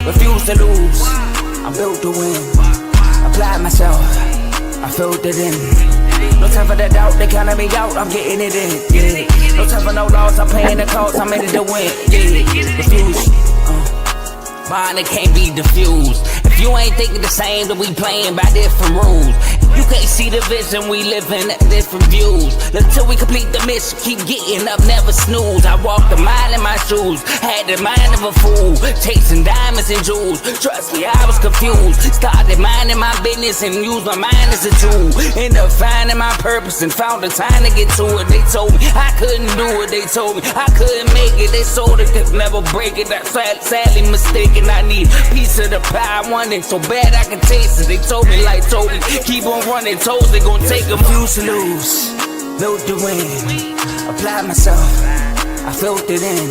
refuse to lose. I'm built to win. Applied myself, I filled it in. No time for the doubt, they counted me out, I'm getting it in, yeah. No time for no loss, I'm paying the cost, I'm in it to win, yeah. Refuse, mine, it can't be diffused. If you ain't thinking the same, then we playing by different rules. You can't see the vision, we living at different views. Until we complete the mission, keep getting up, never snooze. I walked a mile in my shoes, had the mind of a fool, chasing diamonds and jewels. Trust me, I was confused. Started minding my business and used my mind as a tool. Ended up finding my purpose and found the time to get to it. They told me I couldn't do it, they told me I couldn't make it. They sold it, could never break it. That's sadly mistaken. I need a piece of the pie, I want it so bad I can taste it. They told me like Toby, keep on running, toes they gon' take them. Refuse to lose, built to win. Applied myself, I filled it in.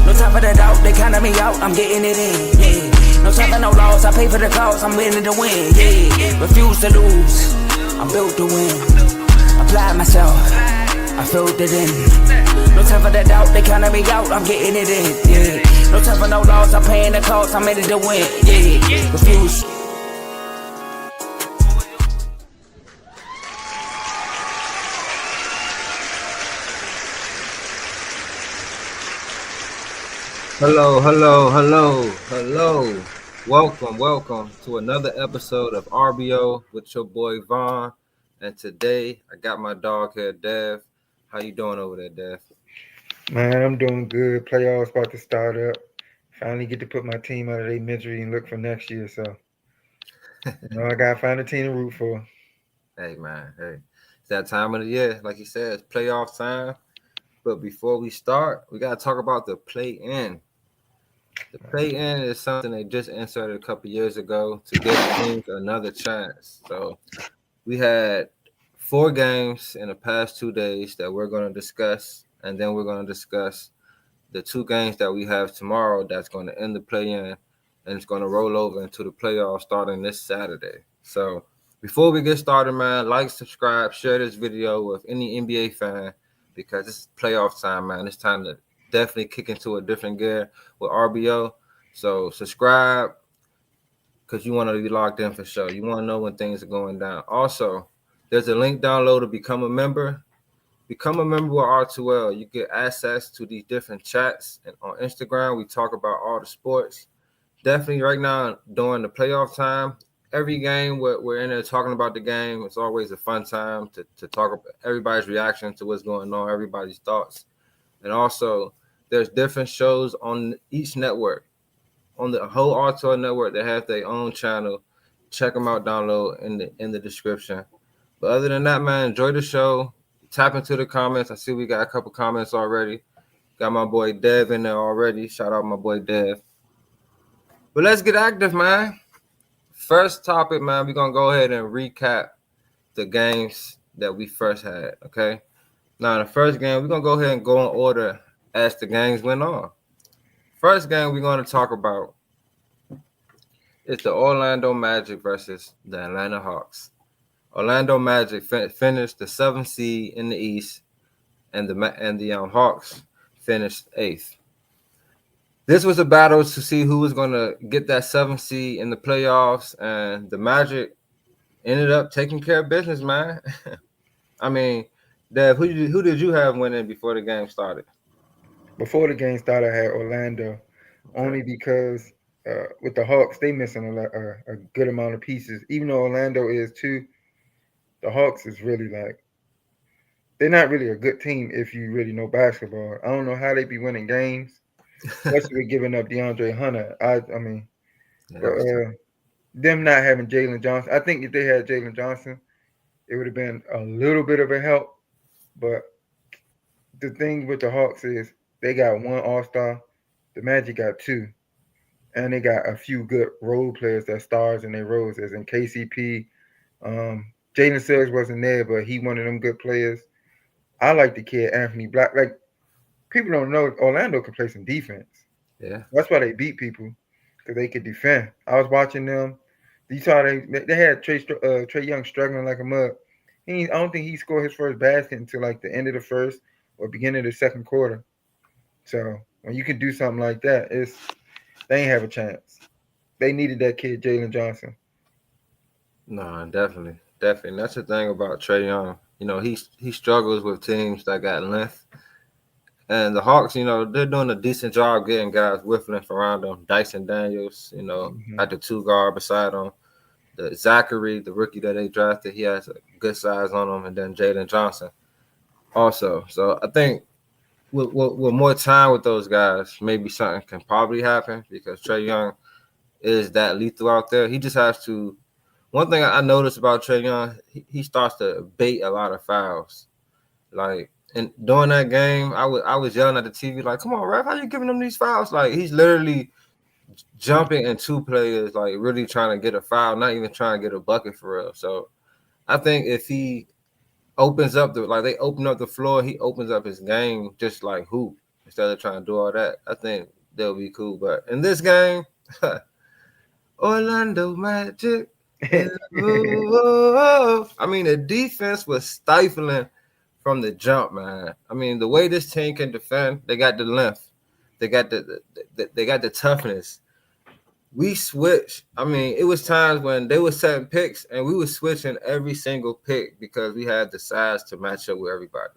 No time for the doubt, they counted me out, I'm getting it in, yeah. No time for no loss, I pay for the cost, I'm winning to win, yeah. Refuse to lose, I'm built to win. Applied myself, I filled it in. No time for the doubt, they counted me out, I'm getting it in, yeah. No time for no loss, I'm paying the cost, I'm in it to win, yeah. Refuse. Hello. Welcome to another episode of RBO with your boy Vaughn. And today I got my dog here, Dev. How you doing over there, Dev? Man, I'm doing good. Playoffs about to start up. Finally get to put my team out of their misery and look for next year. So, I gotta find a team to root for. Hey, man. Hey, it's that time of the year. Like you said, it's playoff time. But before we start, we gotta talk about the play-in. The play-in is something they just inserted a couple years ago to give teams another chance. So we had 4 games in the past 2 days that we're going to discuss, and then we're going to discuss the 2 games that we have tomorrow that's going to end the play-in, and it's going to roll over into the playoffs starting this Saturday. So before we get started, man, like, subscribe, share this video with any NBA fan because it's playoff time, man. It's time to definitely kick into a different gear with RBO. So subscribe because you want to be locked in for sure. You want to know when things are going down. Also, there's a link down below to become a member. Become a member with R2L. You get access to these different chats. And on Instagram, we talk about all the sports. Definitely right now during the playoff time, every game we're in there talking about the game. It's always a fun time to talk about everybody's reaction to what's going on, everybody's thoughts. And also, there's different shows on each network. On the whole R2L network, they have their own channel. Check them out down below in the description. But other than that, man, enjoy the show. Tap into the comments. I see we got a couple comments already. Got my boy Dev in there already. Shout out my boy Dev. But let's get active, man. First topic, man, we're going to go ahead and recap the games that we first had, okay? Now, in the first game, we're going to go ahead and go in order as the games went on. First game we're going to talk about is the Orlando Magic versus the Atlanta Hawks. Orlando Magic finished the 7th seed in the East, and the Hawks finished 8th. This was a battle to see who was going to get that 7th seed in the playoffs, and the Magic ended up taking care of business, man. I mean, Dev, who did you have winning before the game started? Before the game started, I had Orlando, only because with the Hawks, they missing a good amount of pieces. Even though Orlando is too, the Hawks is really like, they're not really a good team if you really know basketball. I don't know how they be winning games, especially with giving up DeAndre Hunter. I mean, them not having Jalen Johnson. I think if they had Jalen Johnson, it would have been a little bit of a help. But the thing with the Hawks is they got 1 All-Star. The Magic got 2. And they got a few good role players that stars in their roles, as in KCP. Jaden Suggs wasn't there, but he one of them good players. I like the kid, Anthony Black. Like, people don't know Orlando could play some defense. Yeah. That's why they beat people, because they could defend. I was watching them. You saw they had Trey Young struggling like a mug. I don't think he scored his first basket until like the end of the first or beginning of the second quarter. So when you can do something like that, they ain't have a chance. they needed that kid, Jalen Johnson. No, definitely. And that's the thing about Trae Young. He struggles with teams that got length. And the Hawks, they're doing a decent job getting guys with length around them. Dyson Daniels, at the 2 guard beside him. The Zachary, the rookie that they drafted, he has a good size on him. And then Jalen Johnson also. So I think with more time with those guys, maybe something can probably happen because Trae Young is that lethal out there. He just has to. One thing I noticed about Trae Young, he starts to bait a lot of fouls. Like, and during that game, I was yelling at the TV like, "Come on, ref, how you giving him these fouls?" Like, he's literally jumping in 2 players, like really trying to get a foul, not even trying to get a bucket for real. So I think if he opens up they open up the floor, he opens up his game just like hoop instead of trying to do all that. I think they'll be cool. But in this game, Orlando Magic. I mean, the defense was stifling from the jump, man. I mean, the way this team can defend, they got the length, they got the toughness. We switched. I mean, it was times when they were setting picks and we were switching every single pick because we had the size to match up with everybody.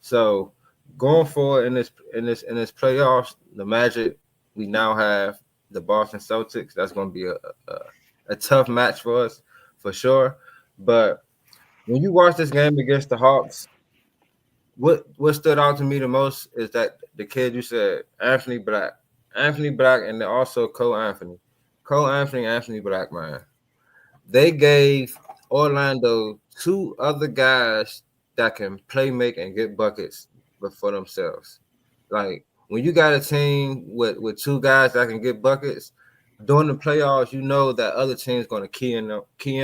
So going forward in this playoffs, the Magic, we now have the Boston Celtics. That's going to be a tough match for us, for sure. But when you watch this game against the Hawks, what stood out to me the most is that the kid you said, Anthony Black, and then also Anthony Black, man. They gave Orlando 2 other guys that can play, make, and get buckets for themselves. Like, when you got a team with 2 guys that can get buckets, during the playoffs, you know that other teams going to key in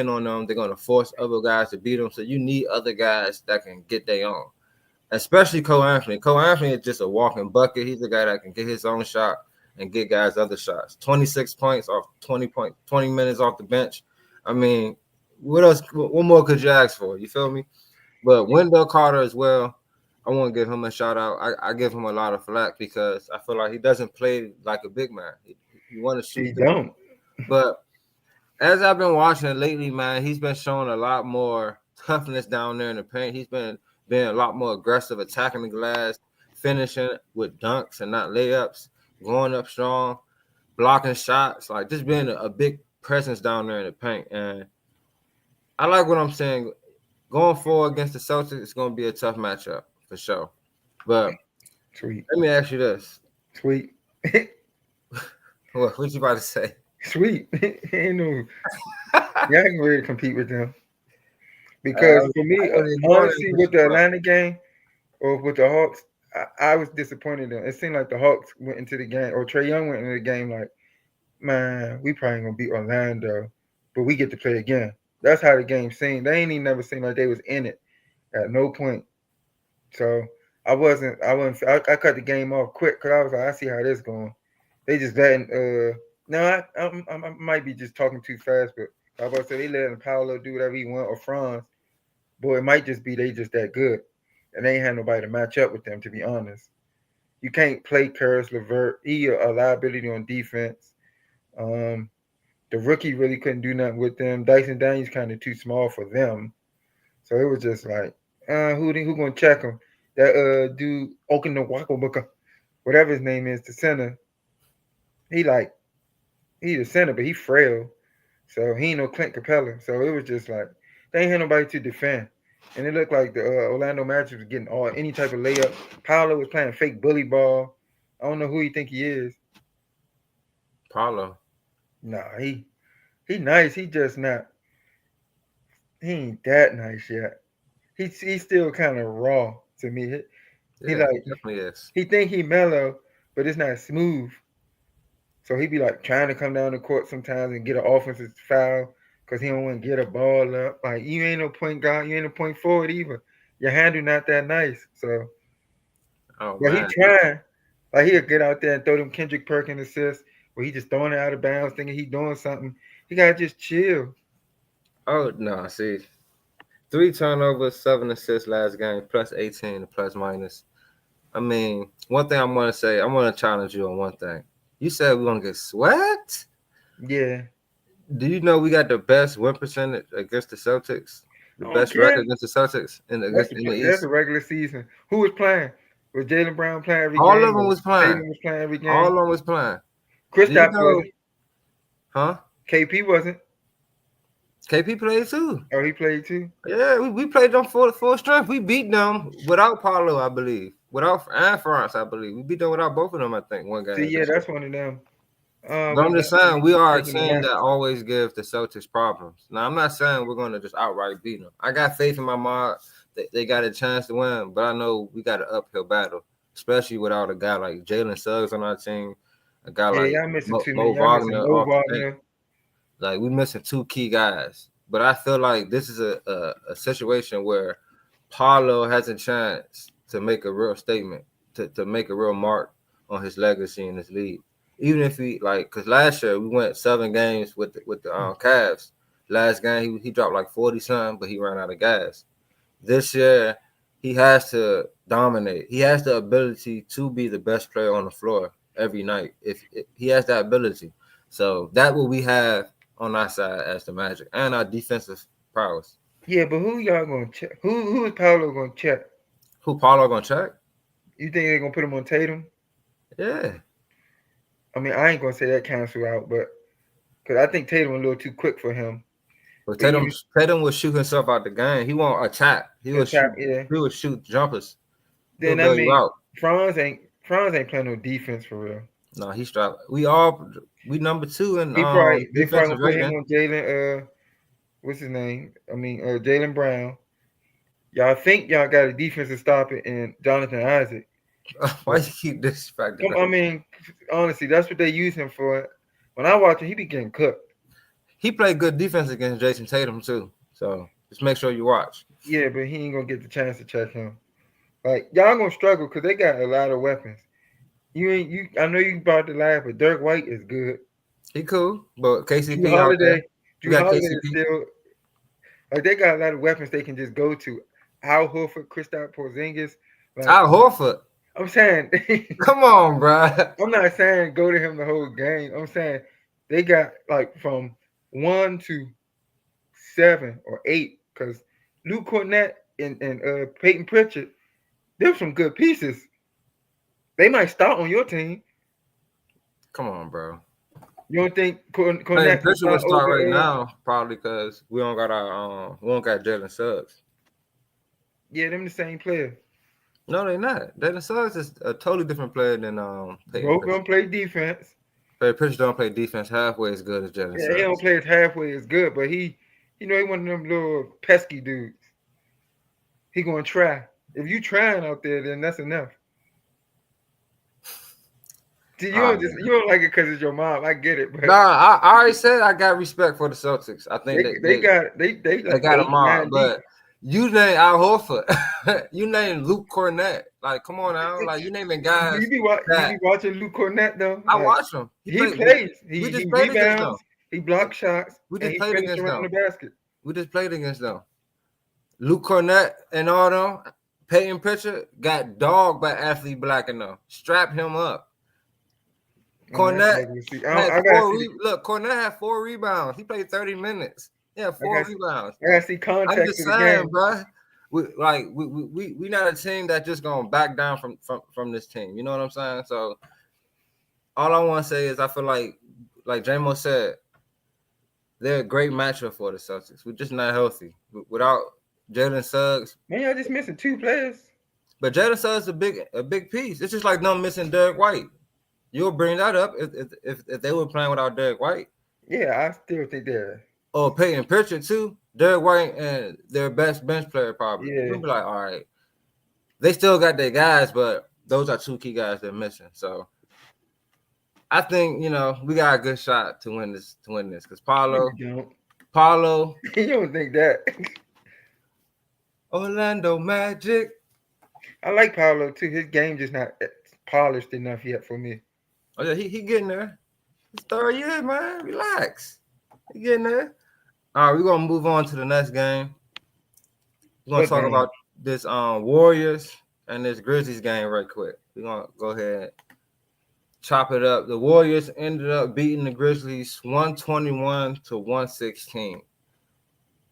on them. They're going to force other guys to beat them. So you need other guys that can get their own, especially Cole Anthony. Cole Anthony is just a walking bucket. He's a guy that can get his own shot and get guys other shots. 26 points off 20 minutes off the bench. I mean, what else? What more could you ask for? You feel me? But Wendell Carter as well, I want to give him a shout out. I give him a lot of flack because I feel like he doesn't play like a big man. You want to shoot. He don't. But as I've been watching lately, man, he's been showing a lot more toughness down there in the paint. He's been a lot more aggressive, attacking the glass, finishing with dunks and not layups, going up strong, blocking shots, like just being a big presence down there in the paint. And I like what I'm saying. Going forward against the Celtics, it's going to be a tough matchup for sure. But Sweet. Let me ask you this. Sweet. What you about to say? Sweet. Ain't no. Y'all can really compete with them. Because for me, honestly, with the Atlanta game or with the Hawks, I was disappointed in them. It seemed like the Hawks went into the game, or Trae Young went into the game like, man, we probably going to beat Orlando, but we get to play again. That's how the game seemed. They ain't even never seemed like they was in it at no point. So I cut the game off quick because I was like, I see how this going. They just letting no, I might be just talking too fast, but I was about to say they letting Paolo do whatever he want or Franz. Boy, it might just be they just that good. And they ain't had nobody to match up with them, to be honest. You can't play Karis LeVert. He a liability on defense. The rookie really couldn't do nothing with them. Dyson Daniels kind of too small for them. So it was just like, who gonna check him? That dude Okinawaka, whatever his name is, the center. He the center, but he frail. So he ain't no Clint Capella. So it was just like they ain't had nobody to defend. And it looked like the Orlando Magic was getting any type of layup. Paolo was playing fake bully ball. I don't know who you think he is. Paolo. Nah, he nice. He just not. He ain't that nice yet. He's still kind of raw to me. He definitely is. He think he mellow, but it's not smooth. So he be like trying to come down the court sometimes and get an offensive foul because he don't want to get a ball up. Like, you ain't no point guard, you ain't no point forward either. Your handle not that nice. So, but he trying. Like, he'll get out there and throw them Kendrick Perkins assists where he just throwing it out of bounds thinking he doing something. He got to just chill. Oh, no, see. 3 turnovers, 7 assists last game, plus 18, plus minus. I mean, one thing I want to say, I want to challenge you on one thing. You said we're going to get swept? Yeah. Do you know we got the best win percentage against the Celtics? The I don't best record care. against the Celtics in the That's East. a regular season. Who was playing? Was Jalen Brown playing every All of game? them Or was playing. Tatum was playing every All of game? them was playing. Do you Kristaps know? wasn't. Huh? KP wasn't. KP played too. Oh, he played too. Yeah, we played them full strength. We beat them without Paulo, I believe. Without and France, I believe. We beat them without both of them, I think, one See, game. yeah, that's one of them. But I'm We just saying we are a taking the team match. that always gives the Celtics problems. Now I'm not saying we're gonna just outright beat them. I got faith in my mod. They got a chance to win, but I know we got an uphill battle, especially without a guy like Jalen Suggs on our team, a guy Yeah, like y'all missing too Mo many. Y'all missing Wagner Mo off the bench. Wagner. Like we missing two key guys. But I feel like this is a situation where Paulo has a chance to make a real statement, to make a real mark on his legacy in this league. Even if he because last year we went 7 games with the Cavs. Last game he dropped like 40 something, but he ran out of gas. This year he has to dominate. He has the ability to be the best player on the floor every night. If he has that ability, so that what we have on our side as the Magic and our defensive prowess. Yeah, but who y'all gonna check? Who is Paolo gonna check? Who Paulo gonna check? You think they're gonna put him on Tatum? Yeah. I mean, I ain't gonna say that cancel out, but because I think Tatum a little too quick for him. But But even Tatum will shoot himself out the game. He won't attack. He will shoot. yeah. He will shoot jumpers. He'll Then I bail you mean, out. Franz ain't playing no defense for real. No, he's strapped. We number 2 in They probably defensive gonna put him rating. on Jalen. What's his name? I mean, Jalen Brown. Y'all think y'all got a defensive stopper in Jonathan Isaac. Why you keep disrespecting? I mean, honestly, that's what they use him for. When I watch him, he be getting cooked. He played good defense against Jason Tatum too. So just make sure you watch. Yeah, but he ain't gonna get the chance to check him. Like y'all gonna struggle because they got a lot of weapons. I know you about to laugh, but Dirk White is good. He cool, but KCP Drew out there. Drew Holiday is still like they got a lot of weapons they can just go to. Al Horford, Kristaps Porzingis. Like, Al Horford. I'm saying, come on, bro. I'm not saying go to him the whole game. I'm saying they got like from 1 to 7 or 8 because Luke Cornett and Peyton Pritchard, they're some good pieces. They might start on your team. Come on, bro. You don't think Cornett Pritchard will start right now, probably because we don't got Jalen Suggs. Yeah, them the same player. No, they're not. Jalen Suggs is a totally different player than Peyton Both gonna play defense. Peyton Pritchard don't play defense halfway as good as Jalen Suggs. He don't play it halfway as good, but he one of them little pesky dudes. He gonna try. If you trying out there, then that's enough. See, you don't like it because it's your mom. I get it, but I already said I got respect for the Celtics. I think they got a mom, but you name Al Horford, you name Luke Cornett. Like, come on now, like you naming guys. You be watching Luke Cornett though. I watch him. He plays. He played against them. He blocks shots. We just played against them. The basket. We just played against them. Luke Cornett and all them. Peyton Pritchard got dogged by Athlete Black and them. Strap him up. Cornett Cornett had 4 rebounds. He played 30 minutes. Yeah, 4 rebounds. I gotta see context. I'm just saying, bro. We not a team that just gonna back down from this team. You know what I'm saying? So all I want to say is I feel like J-Mo said, they're a great matchup for the Celtics. We're just not healthy without Jalen Suggs. Man, y'all just missing 2 players. But Jalen Suggs is a big piece. It's just like them missing Derek White. You'll bring that up if they were playing without Derek White. Yeah, I still think they're. Oh, Peyton Pritchard too. Derek White and their best bench player probably. Yeah. You'll be like, all right, they still got their guys, but those are 2 key guys they're missing. So I think we got a good shot to win this because Paulo. You don't think that? Orlando Magic. I like Paulo too. His game just not polished enough yet for me. Oh yeah, he getting there. It's 3rd year, man. Relax. He getting there. All right, we're gonna move on to the next game. We're gonna talk about this Warriors and this Grizzlies game right quick. We're gonna go ahead chop it up. The Warriors ended up beating the Grizzlies 121-116.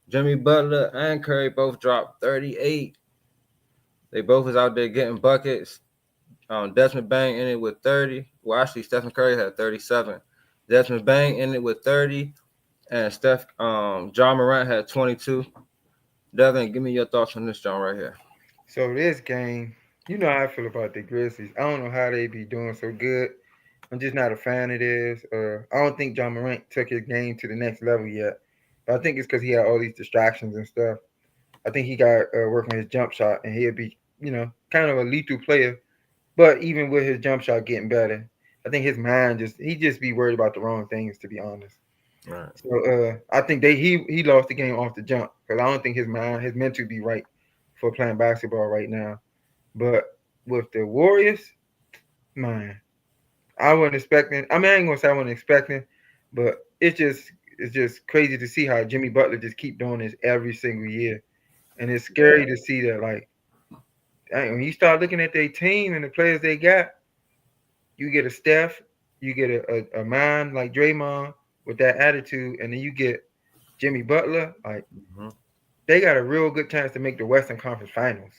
Jimmy Butler and Curry both dropped 38. They both was out there getting buckets. Desmond Bain ended with 30. Well, actually, Stephen Curry had 37. Desmond Bain ended with 30, and John Morant had 22. Devin, give me your thoughts on this John right here. So this game, you know how I feel about the Grizzlies. I don't know how they be doing so good. I'm just not a fan of this. I don't think John Morant took his game to the next level yet. But I think it's because he had all these distractions and stuff. I think he got working his jump shot, and he'll be, kind of a lethal player. But even with his jump shot getting better, I think his mind he just be worried about the wrong things, to be honest. Right. So I think he lost the game off the jump because I don't think his mental be right for playing basketball right now. But with the Warriors, man, I wasn't expecting. I mean, I ain't gonna say I wasn't expecting, but it's just crazy to see how Jimmy Butler just keep doing this every single year, and it's scary to see that. Like, when you start looking at their team and the players they got, you get a Steph, you get a man like Draymond with that attitude, and then you get Jimmy Butler. Like, they got a real good chance to make the Western Conference Finals,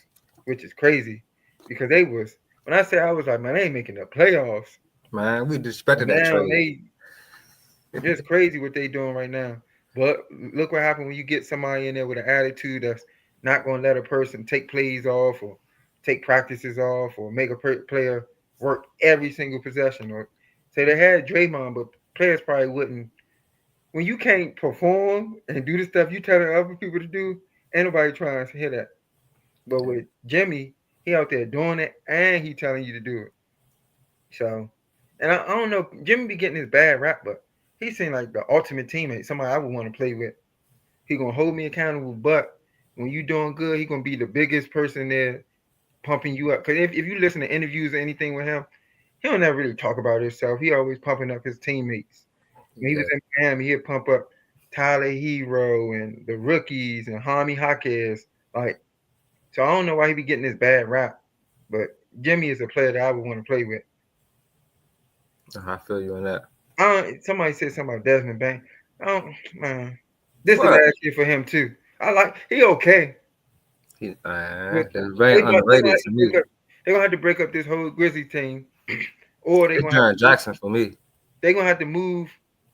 which is crazy because they was. When I say I was like, man, they ain't making the playoffs. Man, we disrespected that trade. It's just crazy what they doing right now. But look what happened when you get somebody in there with an attitude that's not going to let a person take plays off or take practices off or make a player work every single possession. Or say they had Draymond, but players probably wouldn't. When you can't perform and do the stuff you telling other people to do, ain't nobody trying to hear that. But with Jimmy, he out there doing it and he telling you to do it. So, and I don't know, Jimmy be getting his bad rap, but he seemed like the ultimate teammate, somebody I would want to play with. He gonna hold me accountable, but when you doing good, he gonna be the biggest person there pumping you up. Because if you listen to interviews or anything with him, he don't ever really talk about himself. He always pumping up his teammates. When he was in Miami, he'd pump up Tyler Hero and the rookies and Jaime Jaquez. Like, so I don't know why he be getting this bad rap, but Jimmy is a player that I would want to play with. I feel you on that. Somebody said something about Desmond Bain. Man, this is last year for him too. He okay. Desmond Bain underrated to me. They're gonna have to break up this whole Grizzly team, or they're gonna Jaren Jackson for me. They're gonna have to move.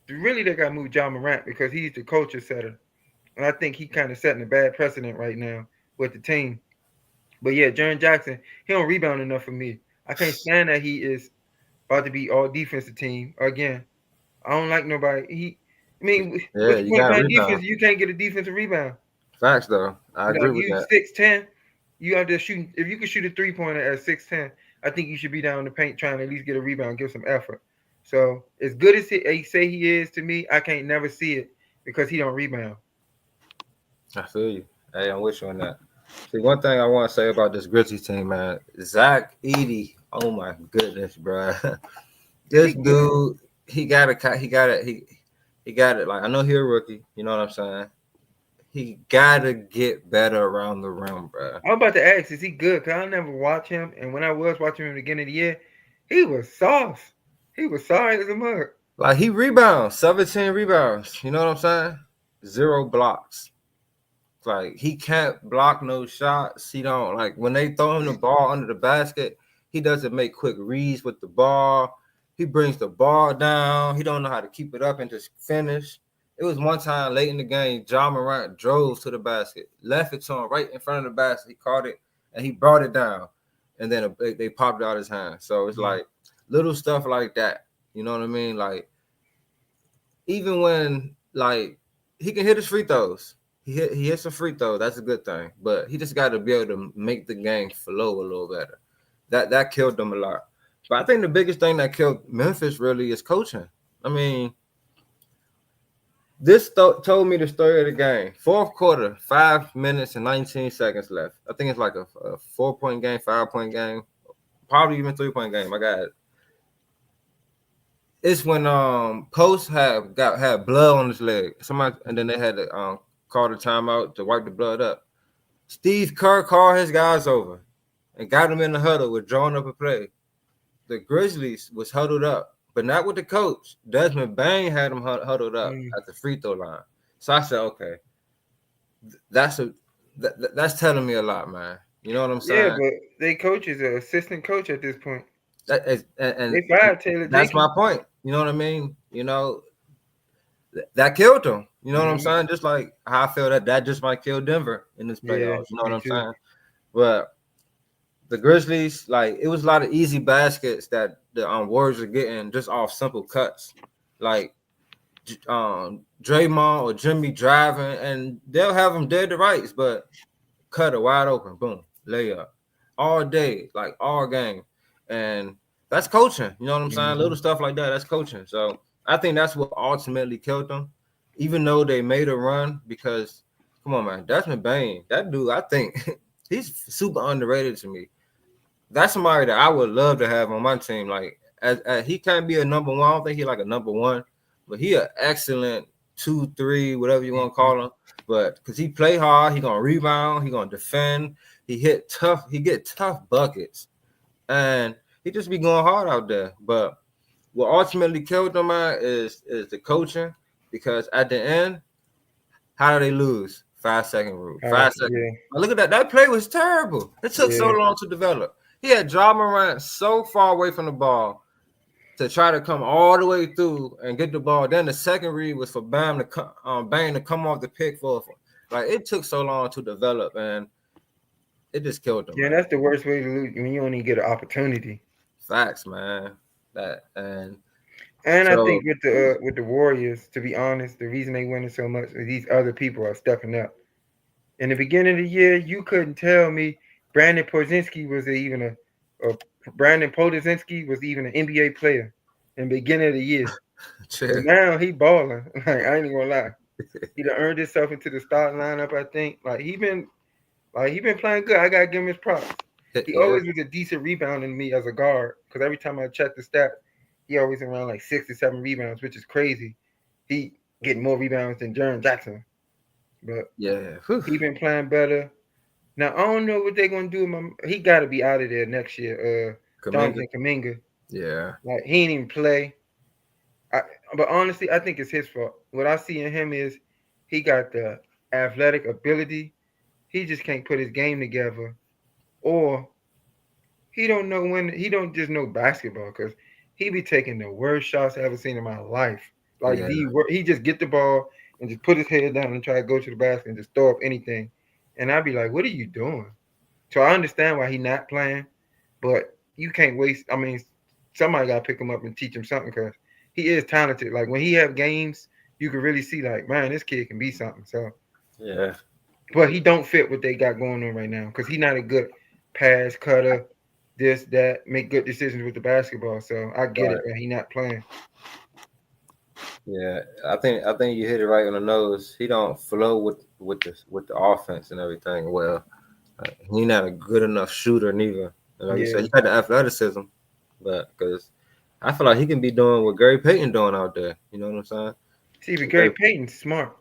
Really, they gotta move John Morant because he's the culture setter, and I think he kind of setting a bad precedent right now with the team. But yeah, Jaren Jackson, he don't rebound enough for me. I can't stand that he is about to be all defensive team again. I don't like nobody. What's the point of playing defense? You can't get a defensive rebound. Facts though, I agree with that. 6'10", you out there shooting. If you can shoot a 3-pointer at 6'10", I think you should be down in the paint trying to at least get a rebound, give some effort. So as good as he say he is to me, I can't never see it because he don't rebound. I feel you. Hey, I'm with you on that. See, one thing I want to say about this Grizzlies team, man, Zach Edey. Oh my goodness, bro. This dude, he got it. Like, I know he's a rookie. You know what I'm saying? He gotta get better around the rim, bro. I was about to ask, is he good? Cause I never watch him, and when I was watching him at the beginning of the year, he was soft. He was sorry as a mug. Like, he rebounds, 17 rebounds. You know what I'm saying? 0 blocks. Like, he can't block no shots. He don't, like, when they throw him the ball under the basket, he doesn't make quick reads with the ball. He brings the ball down. He don't know how to keep it up and just finish. It was one time late in the game, John Morant drove to the basket, left it to him right in front of the basket. He caught it, and he brought it down. And then they popped it out his hand. So it's like little stuff like that. You know what I mean? Like, even when, like, he can hit his free throws. He hits a free throw. That's a good thing. But he just got to be able to make the game flow a little better. That killed them a lot. But I think the biggest thing that killed Memphis really is coaching. I mean, this told me the story of the game. Fourth quarter, 5 minutes and 19 seconds left. I think it's like a 4-point game, 5-point game, probably even 3-point game. I got it. It's when Post had blood on his leg. And then they had to call the timeout to wipe the blood up. Steve Kerr called his guys over and got them in the huddle with drawing up a play. the Grizzlies was huddled up, but not with the coach. Desmond Bain had them huddled up at the free throw line. So I said, okay, that's telling me a lot, man. You know what I'm saying? Yeah, but they coach is an assistant coach at this point. That is, and They fired Taylor that's Jenkins. my point. You know what I mean? You know, that killed them. You know what I'm saying? Just like how I feel that just might kill Denver in this playoffs. You know what I'm saying? But the Grizzlies, like, it was a lot of easy baskets that the Warriors are getting just off simple cuts. Like Draymond or Jimmy driving, and they'll have them dead to rights, but cut it wide open, boom, layup. All day, like all game. And that's coaching. You know what I'm saying? Little stuff like that, that's coaching. So I think that's what ultimately killed them. Even though they made a run, because come on, man, Desmond Bain, that dude, I think he's super underrated to me. That's somebody that I would love to have on my team. Like, as he can't be a number one. I don't think he's like a number one, but he an excellent 2, 3, whatever you want to call him. But because he play hard, he gonna rebound, he gonna defend, he get tough buckets, and he just be going hard out there. But what ultimately killed them is the coaching, because at the end, how do they lose? 5-second rule. 5 seconds. Yeah. Look at that. That play was terrible. It took so long to develop. He had Ja Morant so far away from the ball to try to come all the way through and get the ball. Then the second read was for Bam to come off the pick for. Like, it took so long to develop, and it just killed them. Yeah, man. That's the worst way to lose when you only get an opportunity. Facts, man. And I think with the Warriors, to be honest, the reason they winning so much is these other people are stepping up. In the beginning of the year, you couldn't tell me Brandon Podziemski was even an NBA player in the beginning of the year. But now he balling. Like, I ain't gonna lie. He done earned himself into the starting lineup, I think. He been playing good. I gotta give him his props. He always was a decent rebounding me as a guard, because every time I check the stats, he always around like 6 to 7 rebounds, which is crazy. He getting more rebounds than Jaren Jackson. But he been playing better. Now I don't know what they're gonna do. He got to be out of there next year. Jonathan Kuminga. Yeah. Like, he ain't even play. But honestly, I think it's his fault. What I see in him is he got the athletic ability. He just can't put his game together, or he don't know when. He don't just know basketball, because he be taking the worst shots I ever seen in my life. Like, he just get the ball and just put his head down and try to go to the basket and just throw up anything. And I'd be like, what are you doing? So I understand why he not playing, but you can't waste. I mean, somebody got to pick him up and teach him something, because he is talented. Like, when he have games, you can really see, like, man, this kid can be something. So yeah. But he don't fit what they got going on right now, because he's not a good pass cutter, this, that, make good decisions with the basketball. So I get it, but he not playing. Yeah, I think you hit it right on the nose. He don't flow with the offense and everything. Well, he not a good enough shooter neither. And like you said, he got the athleticism, but because I feel like he can be doing what Gary Payton doing out there. You know what I'm saying? See, but Gary Payton's smart.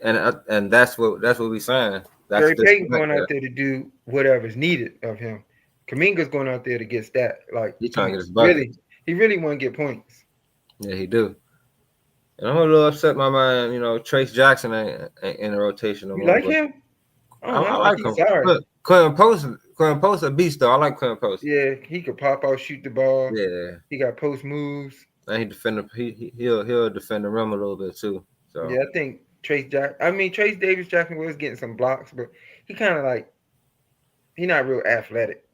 And that's what we saying. Gary Payton going out there to do whatever's needed of him. Kuminga's going out there to get stat. Like, he trying to get his bucket. He really want to get points. Yeah, he do. And I'm a little upset, my man. You know, Trace Jackson ain't in the rotation no more. You like him? I like him. Sorry. Quentin Post a beast though. I like Quentin Post. Yeah, he could pop out, shoot the ball. Yeah, he got post moves. And he'll defend the rim a little bit too. So yeah, I think Trace Davis Jackson was getting some blocks, but he kind of like, he not real athletic.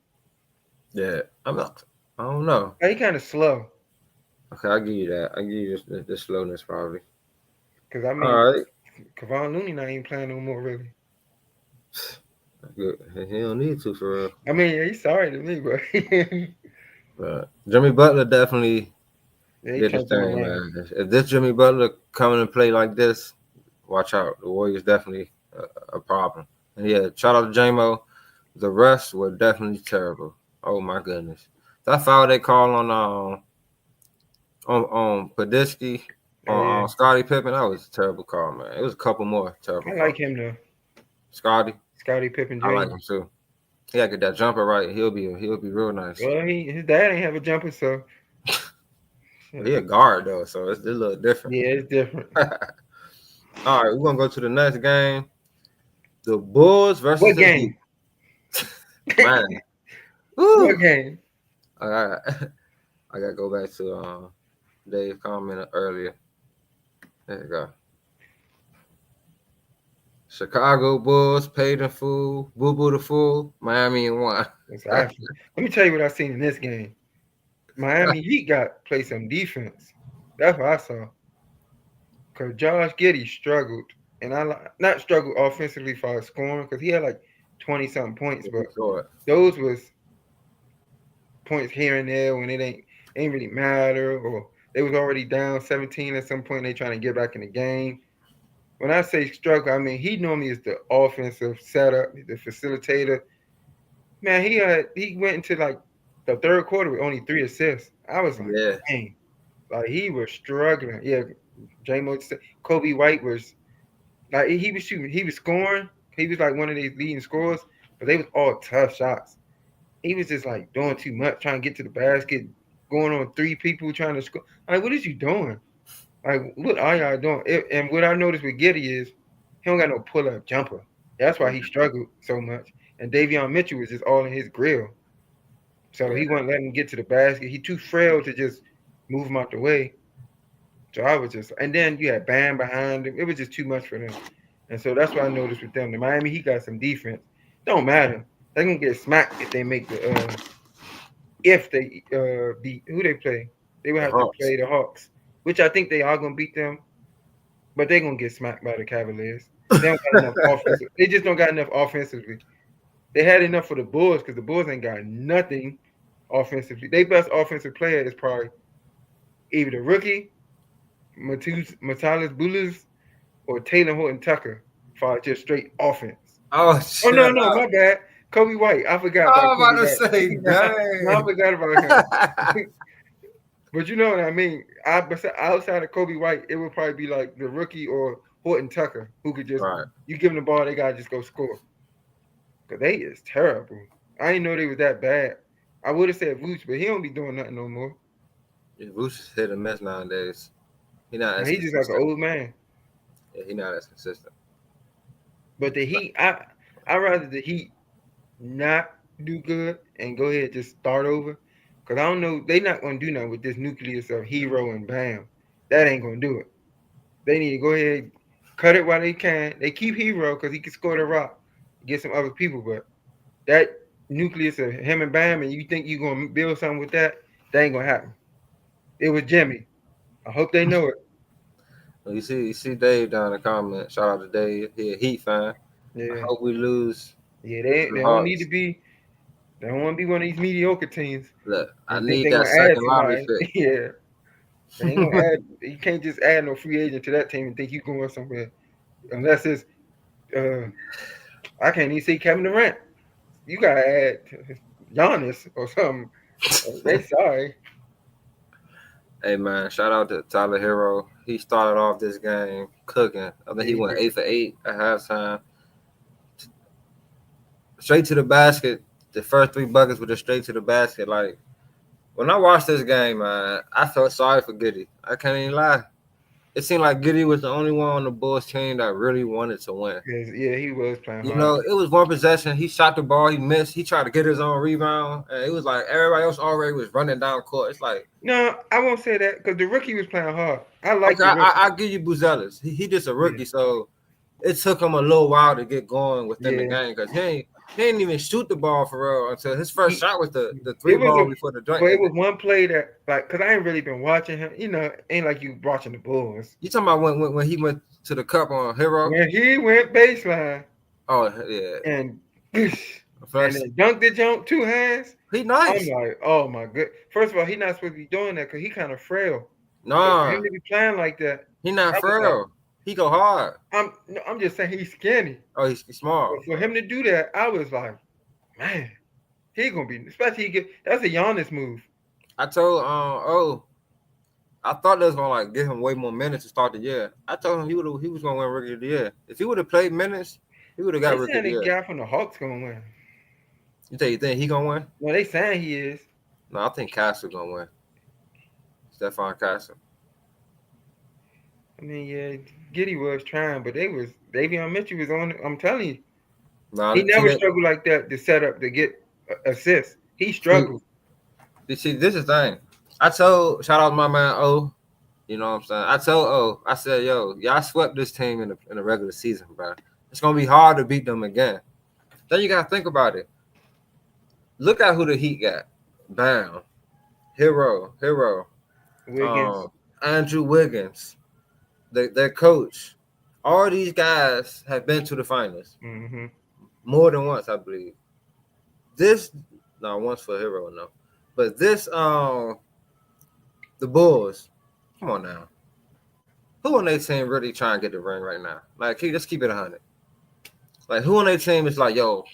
Yeah, I don't know. He kind of slow. Okay, I'll give you that. I'll give you the slowness probably. Because I mean, all right. Kevon Looney not even playing no more really. Good. He don't need to for real. I mean, yeah, he's sorry to me, but Jimmy Butler definitely did his thing, man. If this Jimmy Butler coming and play like this, watch out. The Warriors definitely a problem. And yeah, shout out to J-Mo. The rest were definitely terrible. Oh my goodness. That foul they call on Podisky, on Scottie Pippen, that was a terrible call, man. It was a couple more terrible. I like him though. Scottie Pippen Jr. I like him too. He gotta get that jumper right. He'll be real nice. Well, his dad ain't have a jumper, so He a guard though, so it's a little different. yeah, it's different. All right, we're gonna go to the next game. The Bulls versus What the game? Heat. Man. What game? All right. I gotta go back to Dave commented earlier. There you go. Chicago Bulls paid in full, boo boo the fool, Miami and won. Exactly. Let me tell you what I seen in this game. Miami Heat got play some defense. That's what I saw. Cause Josh Giddey struggled, and not struggled offensively for scoring because he had like 20 something points, but those was points here and there when it ain't really matter, or they was already down 17 at some point. And they trying to get back in the game. When I say struggle, I mean he normally is the offensive setup, the facilitator. Man, he went into like the third quarter with only 3 assists. I was like, yeah, dang, like he was struggling. Yeah, Kobe White was like he was shooting, he was scoring. He was like one of these leading scorers, but they was all tough shots. He was just like doing too much, trying to get to the basket, going on 3 people trying to score. Like, what is you doing? Like, what are y'all doing? And what I noticed with Giddey is he don't got no pull up jumper. That's why he struggled so much. And Davion Mitchell was just all in his grill. So he wasn't letting him get to the basket. He too frail to just move him out the way. So I was just, and then you had Bam behind him. It was just too much for them. And so that's what I noticed with them. The Miami, he got some defense. Don't matter. They're gonna get smacked if they make the beat who they play. They would have to play the Hawks, which I think they are gonna beat them, but they're gonna get smacked by the Cavaliers. They don't got enough offensive. They just don't got enough offensively. They had enough for the Bulls because the Bulls ain't got nothing offensively. Their best offensive player is probably either the rookie, Matalis Bulis, or Taylor Horton Tucker for just straight offense. Oh no, my bad. Kobe White. I forgot about I'm about Kobe to White. say, dang. I forgot about him. But you know what I mean. Outside of Kobe White, it would probably be like the rookie or Horton Tucker, who could just you give them the ball, they gotta just go score. Cause they is terrible. I didn't know they was that bad. I would have said Vooch, but he don't be doing nothing no more. Yeah, Vooch is hit and miss nowadays. He's just like an old man. Yeah, he's not as consistent. But the Heat, I rather the Heat not do good and go ahead and just start over. Cause I don't know, they not gonna do nothing with this nucleus of Hero and Bam. That ain't gonna do it. They need to go ahead, cut it while they can. They keep Hero because he can score the rock, get some other people, but that nucleus of him and Bam, and you think you're gonna build something with that ain't gonna happen. It was Jimmy. I hope they know it. Well, you see Dave down in the comment. Shout out to Dave. He a Heat fan. Yeah. I hope we lose. Yeah, they don't need to be. They don't want to be one of these mediocre teams. Look, I need that second lottery pick. Yeah. They ain't gonna add. You can't just add no free agent to that team and think you going somewhere, unless it's. I can't even see Kevin Durant. You gotta add Giannis or something. They sorry. Hey man, shout out to Tyler Hero. He started off this game cooking. I think he went 8 for 8 at halftime. Straight to the basket. The first 3 buckets were just straight to the basket. Like when I watched this game, man, I felt sorry for Giddey. I can't even lie. It seemed like Giddey was the only one on the Bulls team that really wanted to win. Yeah, he was playing hard. You know, it was one possession. He shot the ball. He missed. He tried to get his own rebound. And it was like everybody else already was running down court. It's like. No, I won't say that because the rookie was playing hard. I like I'll give you Buzelis. He just a rookie, so it took him a little while to get going within the game because he didn't even shoot the ball for real until his first shot was the 3 ball before the joint. But it was one play that, like, because I ain't really been watching him. You know, ain't like you watching the Bulls. You talking about when he went to the cup on Hero? When he went baseline. Oh, yeah. And then dunked the jump 2 hands. He nice. I'm like, oh, my good. First of all, he not supposed to be doing that because he kind of frail. No. For him to be playing like that. He not frail. He go hard. I'm just saying he's skinny. Oh, he's small. But for him to do that, I was like, man, he gonna be, especially that's a Giannis move. I told I thought they was gonna like give him way more minutes to start the year. I told him he was gonna win Rookie of the Year. If he would have played minutes, he would have got Rookie of the Year. The guy from the Hawks gonna win. You think he gonna win? Well, they saying he is. No, I think Castle gonna win. Stephon Castle. I mean, yeah, Giddy was trying, but Davion Mitchell was on. I'm telling you, No, he never struggled like that to set up to get assists. He struggled. See, this is the thing. Shout out to my man O. You know what I'm saying? I told O, I said, yo, y'all swept this team in the regular season, bro. It's gonna be hard to beat them again. Then you gotta think about it. Look at who the Heat got. Bam. Hero. Wiggins. Andrew Wiggins. Their coach. All these guys have been to the finals. Mm-hmm. More than once, I believe. Once for Hero, no. But the Bulls, come on now. Who on their team really trying to get the ring right now? Like, let's keep it 100. Like, who on their team is like, yo,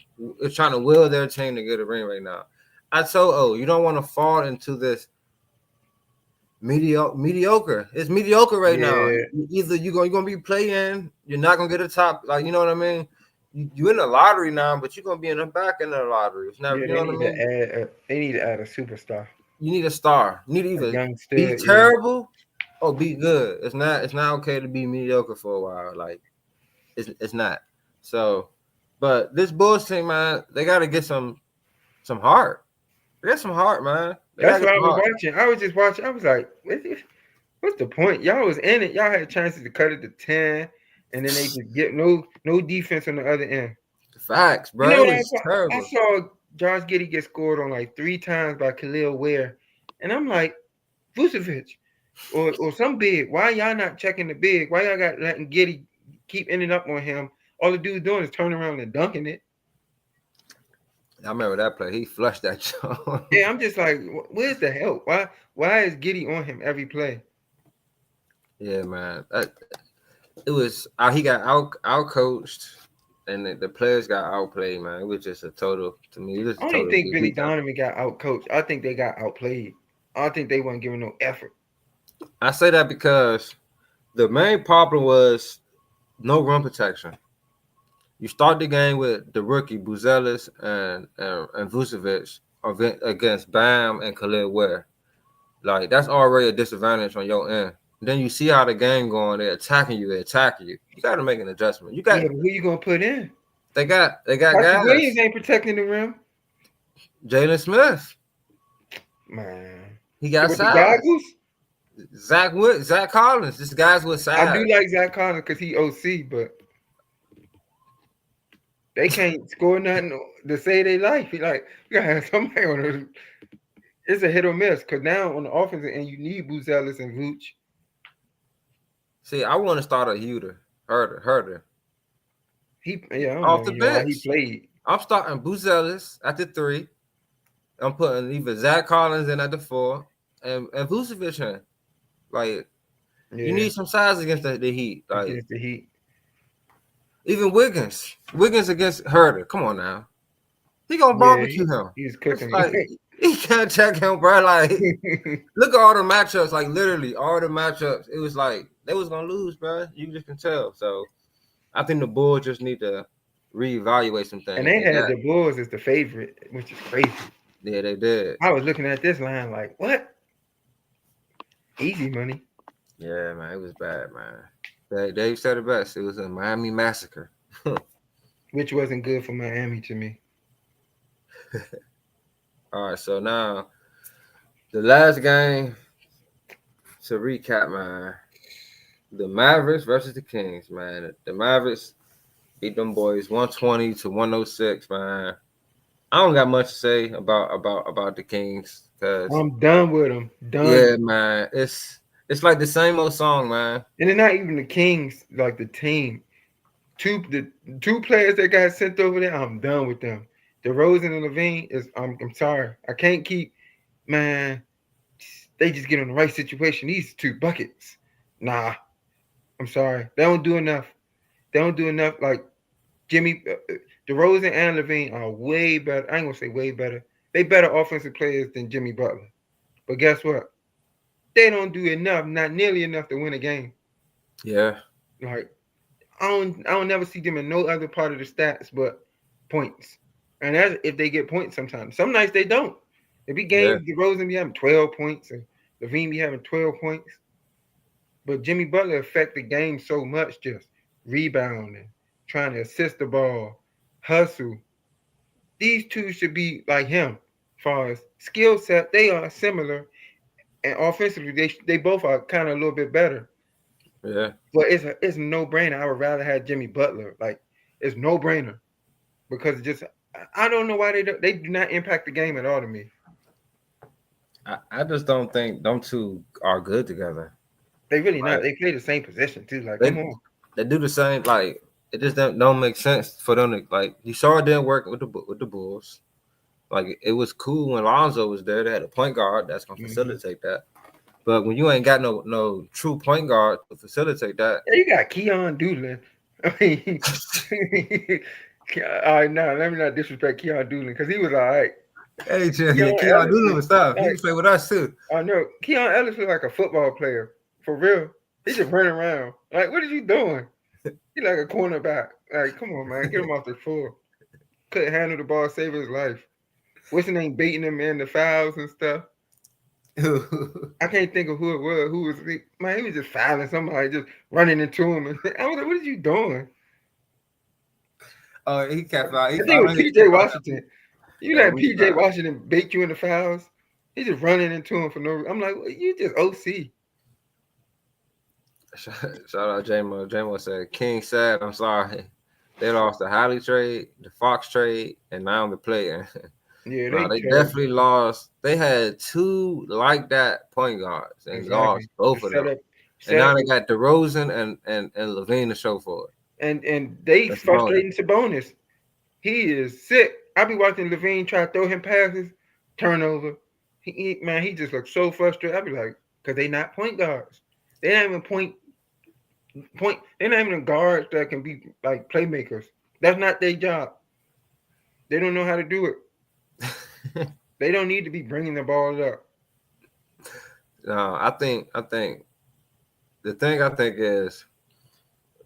is trying to will their team to get a ring right now? I told, you don't want to fall into this mediocre. It's mediocre right now. Either you're gonna be playing, you're not gonna get a top. Like, you know what I mean? You in the lottery now, but you're gonna be in the back end of the lottery. It's never, you know what I mean? They need to add a superstar. You need a star. You need to either be terrible or be good. It's not okay to be mediocre for a while. Like, it's not. So, but this Bulls team, man, they gotta get some heart. They got some heart, man. That's what I was watching. I was just watching. I was like, what's the point? Y'all was in it. Y'all had chances to cut it to 10, and then they just get no defense on the other end. Facts, bro. You know, I saw Josh Giddey get scored on like 3 times by Khalil Ware, and I'm like, Vucevic or some big. Why y'all not checking the big? Why y'all got letting Giddey keep ending up on him? All the dude's doing is turning around and dunking it. I remember that play. He flushed that joint. Yeah, I'm just like, where's the help? Why is Giddey on him every play? Yeah, man. It was he got out coached, and the players got outplayed, man. It was just a total, to me. I don't think Billy Donovan got out coached. I think they got outplayed. I don't think they weren't giving no effort. I say that because the main problem was no run protection. You start the game with the rookie Buzelis and Vucevic against Bam and Khalil Ware. Like, that's already a disadvantage on your end. Then you see how the game going. They're attacking you. You got to make an adjustment. You got. Who you gonna put in? They got guys. Williams ain't protecting the rim. Jalen Smith. Man, he got size. Zach Collins. This guy's with size. I do like Zach Collins because he OC, but they can't score nothing to say they like. You gotta have somebody on it. It's a hit or miss because now on the offensive end you need Buzelis and Vooch. See, I want to start a Herder. Off the bench. He played. I'm starting Buzelis at the 3. I'm putting either Zach Collins in at the 4 and Vucevic in. Like, you need some size against the Heat. Like, against the Heat. Even Wiggins against Herder. Come on now. He gonna barbecue him. He's cooking. Like, he can't check him, bro. Like, look at all the matchups. Like, literally, all the matchups. It was like they was gonna lose, bro. You just can tell. So, I think the Bulls just need to reevaluate some things. And they had the Bulls as the favorite, which is crazy. Yeah, they did. I was looking at this line like, what? Easy money. Yeah, man, it was bad, man. Dave said it best. It was a Miami massacre. Which wasn't good for Miami to me. All right, so now the last game, to recap, man, the Mavericks versus the Kings, man. The Mavericks beat them boys 120-106, man. I don't got much to say about the Kings because I'm done with them. Done. Yeah, man. It's like the same old song, man. And they're not even the Kings, like the team. The two players that got sent over there, I'm done with them. DeRozan and Levine I'm sorry. I can't keep, man. They just get in the right situation. These 2 buckets. Nah. I'm sorry. They don't do enough. Like Jimmy, DeRozan and Levine are way better. I ain't gonna say way better. They better offensive players than Jimmy Butler. But guess what? They don't do enough, not nearly enough to win a game. Yeah. Like, I don't never see them in no other part of the stats but points. And that's if they get points sometimes. Some nights they don't. If he Yeah. games, DeRozan be having 12 points and Levine be having 12 points. But Jimmy Butler affect the game so much, just rebounding, trying to assist the ball, hustle. These two should be like him. As far as skill set, they are similar. And offensively, they both are kind of a little bit better. Yeah. But it's no brainer. I would rather have Jimmy Butler. Like it's no brainer. Because just I don't know why they do not impact the game at all to me. I just don't think them two are good together. They really not. Like, They play the same position too. Like, they come on. they do the same. Like it just don't make sense for them to like. You saw it didn't work with the Bulls. Like it was cool when Lonzo was there. They had a point guard that's gonna facilitate that. But when you ain't got no true point guard to facilitate that, Yeah, you got Keon Doolin. I mean, all right, now let me not disrespect Keon Doolin because he was all right. hey, Keon Keon Ellis Doolin was stuff. He like- can play with us too. I know Keon Ellis was like a football player for real. He just running around. Like, what are you doing? He like a cornerback. Like, come on, man, get him off the floor. Couldn't handle the ball, save his life. What's his name? Baiting him in the fouls and stuff. I can't think of who it was. Who was man? He was just fouling somebody, just running into him. And I was like, "What are you doing?" Oh, he kept out. I think it was PJ Washington. You let PJ Washington bait you in the fouls. He's just running into him for no reason. I'm like, well, you just OC. Shout out J-Mo. J-Mo said, King said, I'm sorry. They lost the Holly trade, the Fox trade, and now the play. Yeah, they definitely lost. They had two like that point guards and lost both of them. And now they got DeRozan and Levine to show for it. And they frustrating Sabonis. He is sick. I be watching Levine try to throw him passes, turnover. He just looks so frustrated. I be like, because they not point guards. They not even point. They're not even guards that can be like playmakers. That's not their job. They don't know how to do it. They don't need to be bringing the ball up. No, I think the thing I think is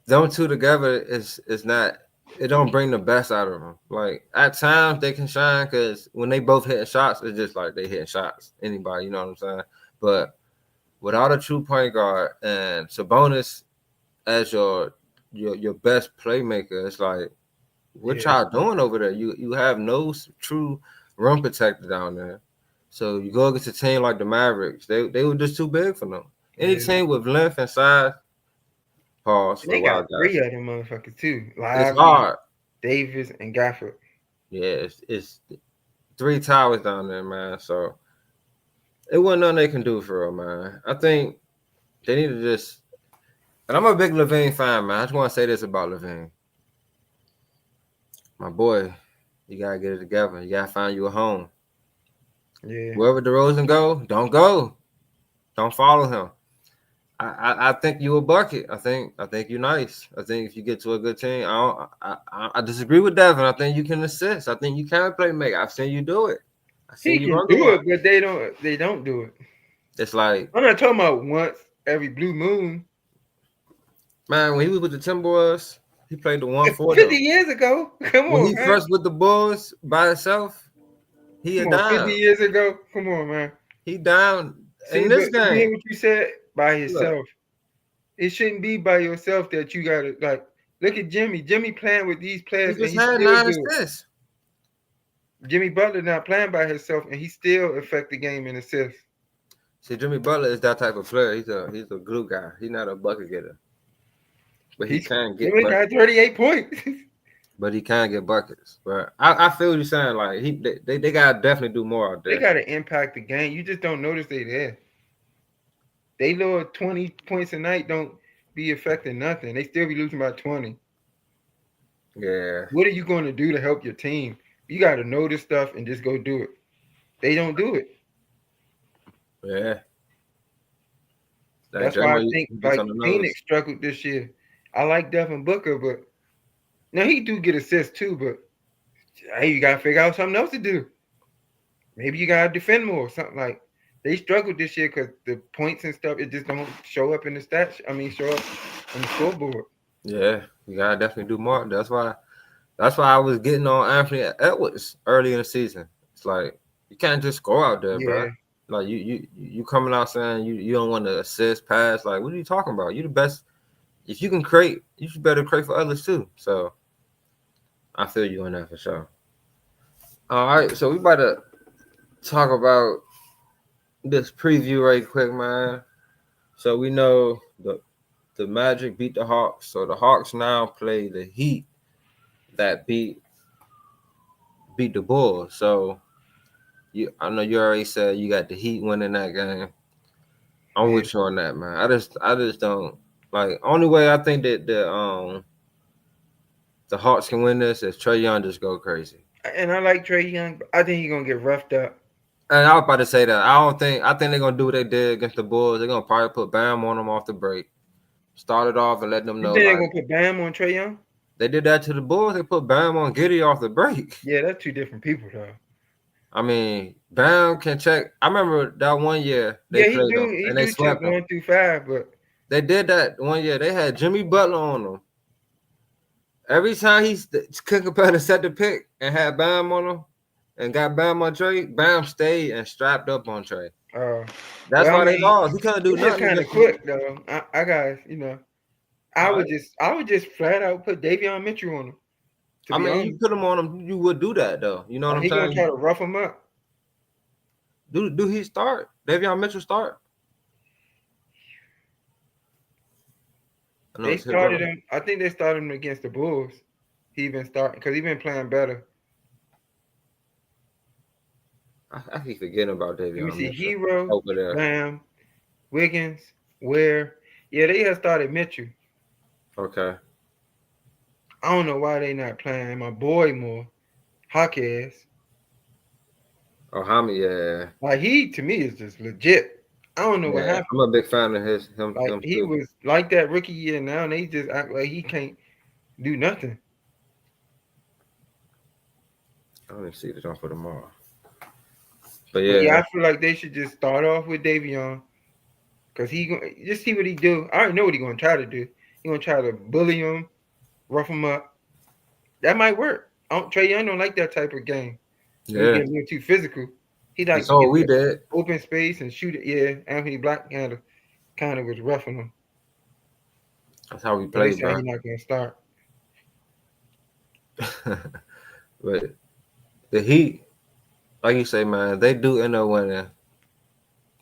them two together is not. It don't bring the best out of them. Like at times they can shine because when they both hitting shots, it's just like they hitting shots. Anybody, you know what I'm saying? But without a true point guard and Sabonis as your best playmaker, it's like what y'all doing over there? You have no true rim protector down there. So you go against a team like the Mavericks, they were just too big for them. Any team with length and size, pause. They got three of them motherfuckers too. Lively, it's hard. Davis and Gafford. Yeah, it's three towers down there, man. So it wasn't nothing they can do for real, man. I think they need to just. And I'm a big Levine fan, man. I just want to say this about Levine. My boy, you gotta get it together. You gotta find you a home. Yeah. Wherever DeRozan go, don't go. Don't follow him. I think you a bucket. I think you're nice. I think if you get to a good team, I disagree with Devin. I think you can assist. I think you can play make. I've seen you do it. He can do it, but they don't do it. It's like I'm not talking about once every blue moon. Man, when he was with the Timberwolves, he played the 140. 50 years ago. Come on, when he man. first with the Bulls by himself, he had down. 50 years ago. Come on, man. He down in this game. You hear what you said? By yourself. Look. It shouldn't be by yourself that you gotta like. Look at Jimmy. Jimmy playing with these players. He just had 9 assists. Jimmy Butler not playing by himself, and he still affect the game in assists. See, Jimmy Butler is that type of player. He's a glue guy. He's not a bucket getter. But he can get. Jimmy got 38 points. But he can get buckets. But I feel what you're saying. Like they gotta definitely do more out there. They gotta impact the game. You just don't notice they there. They lower 20 points a night don't be affecting nothing. They still be losing by 20. Yeah. What are you going to do to help your team? You got to know this stuff and just go do it. They don't do it. Yeah. That's why I think like Phoenix struggled this year. I like Devin Booker, but now he do get assists too, but hey, you got to figure out something else to do. Maybe you got to defend more or something like. They struggled this year because the points and stuff, it just don't show up in the stats. I mean, show up on the scoreboard. Yeah, you gotta definitely do more. That's why That's why I was getting on Anthony Edwards early in the season. It's like you can't just go out there, bro. Yeah. Like you coming out saying you don't want to assist, pass. Like, what are you talking about? You the best. If you can create, you should better create for others too. So I feel you on that for sure. All right, so we about to talk about this preview right quick, man. So we know the Magic beat the Hawks. So the Hawks now play the Heat that beat the Bulls. So I know you already said you got the Heat winning that game. I'm Yeah. with you on that, man. I just don't like. Only way I think that the Hawks can win this is Trae Young just go crazy. And I like Trae Young, but I think he's gonna get roughed up. And I was about to say that. I think they're gonna do what they did against the Bulls. They're gonna probably put Bam on them off the break. Start it off and let them You know think they're like gonna put Bam on Trae Young? they did that to the Bulls. They put Bam on Giddy off the break. Yeah, that's two different people though. I mean, Bam can check. I remember that one year they Yeah, played them he and they do check swept them. 1 through 5, but They did that one year. They had Jimmy Butler on them. Every time he couldn't compare to set the pick and had Bam on him and got Bam on Trae, Bam stayed and strapped up on Trae. That's well, why they lost. He couldn't do it's just nothing. kind of quick though. I got I would Alright. just flat out put Davion Mitchell on him. To I be mean, you honest, put him on him, you would do that though. You know what I'm he gonna saying? try to rough him up. Do he start? Davion Mitchell start? I know They it's hit started rough. him. I think they started him against the Bulls. He been starting because he been playing better. I keep forgetting about Let me Davion see, Mitchell Hero, over there. Bam, Wiggins, Ware. Yeah, they have started Mitchell. Okay. I don't know why they not playing my boy more. Hawkes. Oh, Hami, yeah. Like he to me is just legit. I don't know what Yeah, happened. I'm a big fan of him Like he too. was like that rookie year. Now they just act like he can't do nothing. I don't even see this on for tomorrow. But But yeah, yeah, I feel like they should just start off with Davion, cause he gonna just see what he do. I already know what he gonna try to do. He gonna try to bully him, rough him up. That might work. Trae Young don't like that type of game. He yeah. get a little too physical. He like That's to get all we that did. open space and shoot it. Yeah, Anthony Black kind of was roughing him. That's how we But they play, say bro. he's not gonna start. But the Heat, like you say, man, they do end up winning.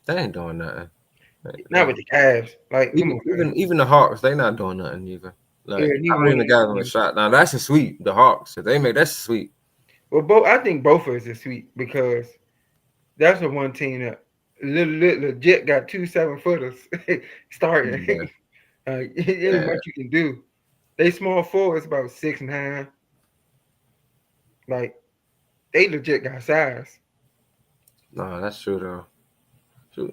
They ain't doing nothing. Not with the Cavs. Like, come on, man. Even the Hawks, they not doing nothing either. Like, Yeah, I neither don't one even of got them them a teams. shot. Now that's a sweep. The Hawks, if they make that's a sweep. Well, I think both of us is sweet because that's the one team that legit got 2 7-footers starting. Yeah, It ain't yeah. much you can do. They small forwards about 6'9". Like they legit got size. No, that's true though.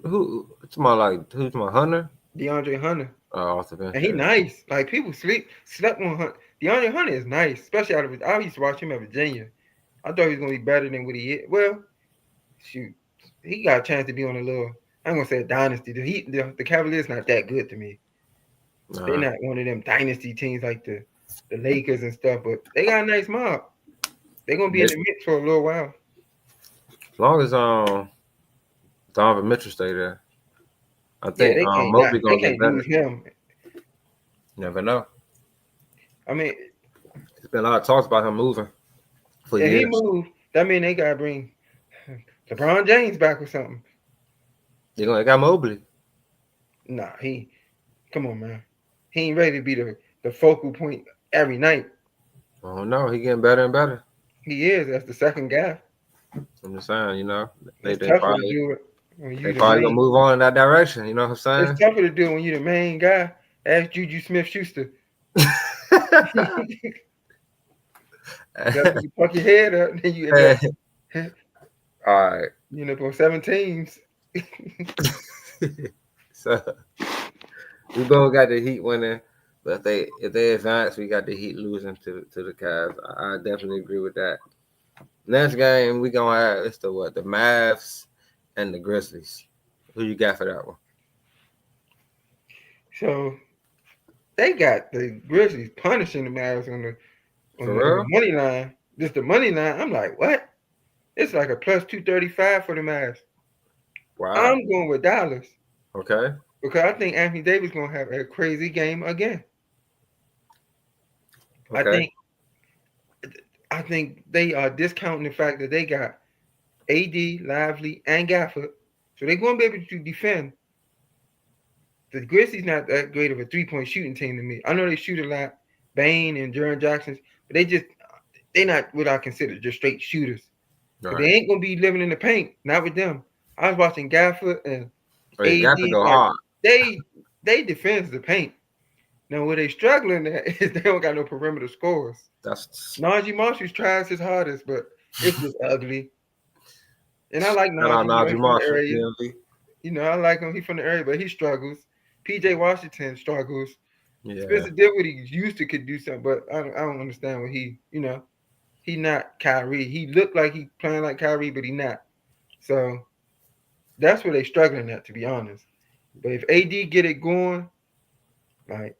Who? It's my like who's my Hunter? DeAndre Hunter. Off the bench. And he nice. Like people slept on Hunter. DeAndre Hunter is nice, especially I used to watch him at Virginia. I thought he was gonna be better than what he is. Well, shoot, he got a chance to be on a little. I'm gonna say a dynasty. The Cavaliers not that good to me. They're not one of them dynasty teams like the Lakers and stuff, but they got a nice mob. They're gonna be in the mix for a little while. As long as Donovan Mitchell stay there, I Yeah, think Mobley they gonna get can't better. lose him. Never know. I mean, There's been a lot of talks about him moving for if he years. moved, that mean they gotta bring LeBron James back or something. They got Mobley. Nah, come on, man. He ain't ready to be the focal point every night. Oh no, he getting better and better. He is. That's the second guy. I'm just saying, you know, they It's tougher probably to do it when you they the probably gonna main. move on in that direction. You know what I'm It's tougher to do it when you the main guy. Ask Juju Smith-Schuster. You fuck your head up, then you end up, All right. you know, for 7 teams. So we both got the Heat winning, but if they advance, we got the Heat losing to the Cavs. I definitely agree with that. Next game we gonna have it's the Mavs and the Grizzlies. Who you got for that one? So they got the Grizzlies punishing the Mavs For on real? the money line. Just the money line. I'm like, what? It's like a plus 235 for the Mavs. Wow. I'm going with Dallas Okay. because I think Anthony Davis gonna have a crazy game again. Okay. I think they are discounting the fact that they got AD, Lively, and Gafford, so they're gonna be able to defend. The Grizzlies not that great of a 3-point shooting team to me. I know they shoot a lot, Bane and Jaren Jackson, but they're not what I consider just straight shooters. But they Right. ain't gonna be living in the paint, not with them. I was watching Gafford and Oh, yeah, got to AD, go like hard. they defend the paint. Now where they struggling at is they don't got no perimeter scores. That's Najee Marshall tries his hardest, but it's just ugly. And I like shout out Najee, Najee he's from the Marshall, area. DMV. I like him. He's from the area, but he struggles. PJ Washington struggles. Yeah. Spencer Dinwiddie used to could do something, but I don't understand what he not Kyrie. He looked like he playing like Kyrie, but he not. So that's where they struggling at, to be honest. But if AD get it going, like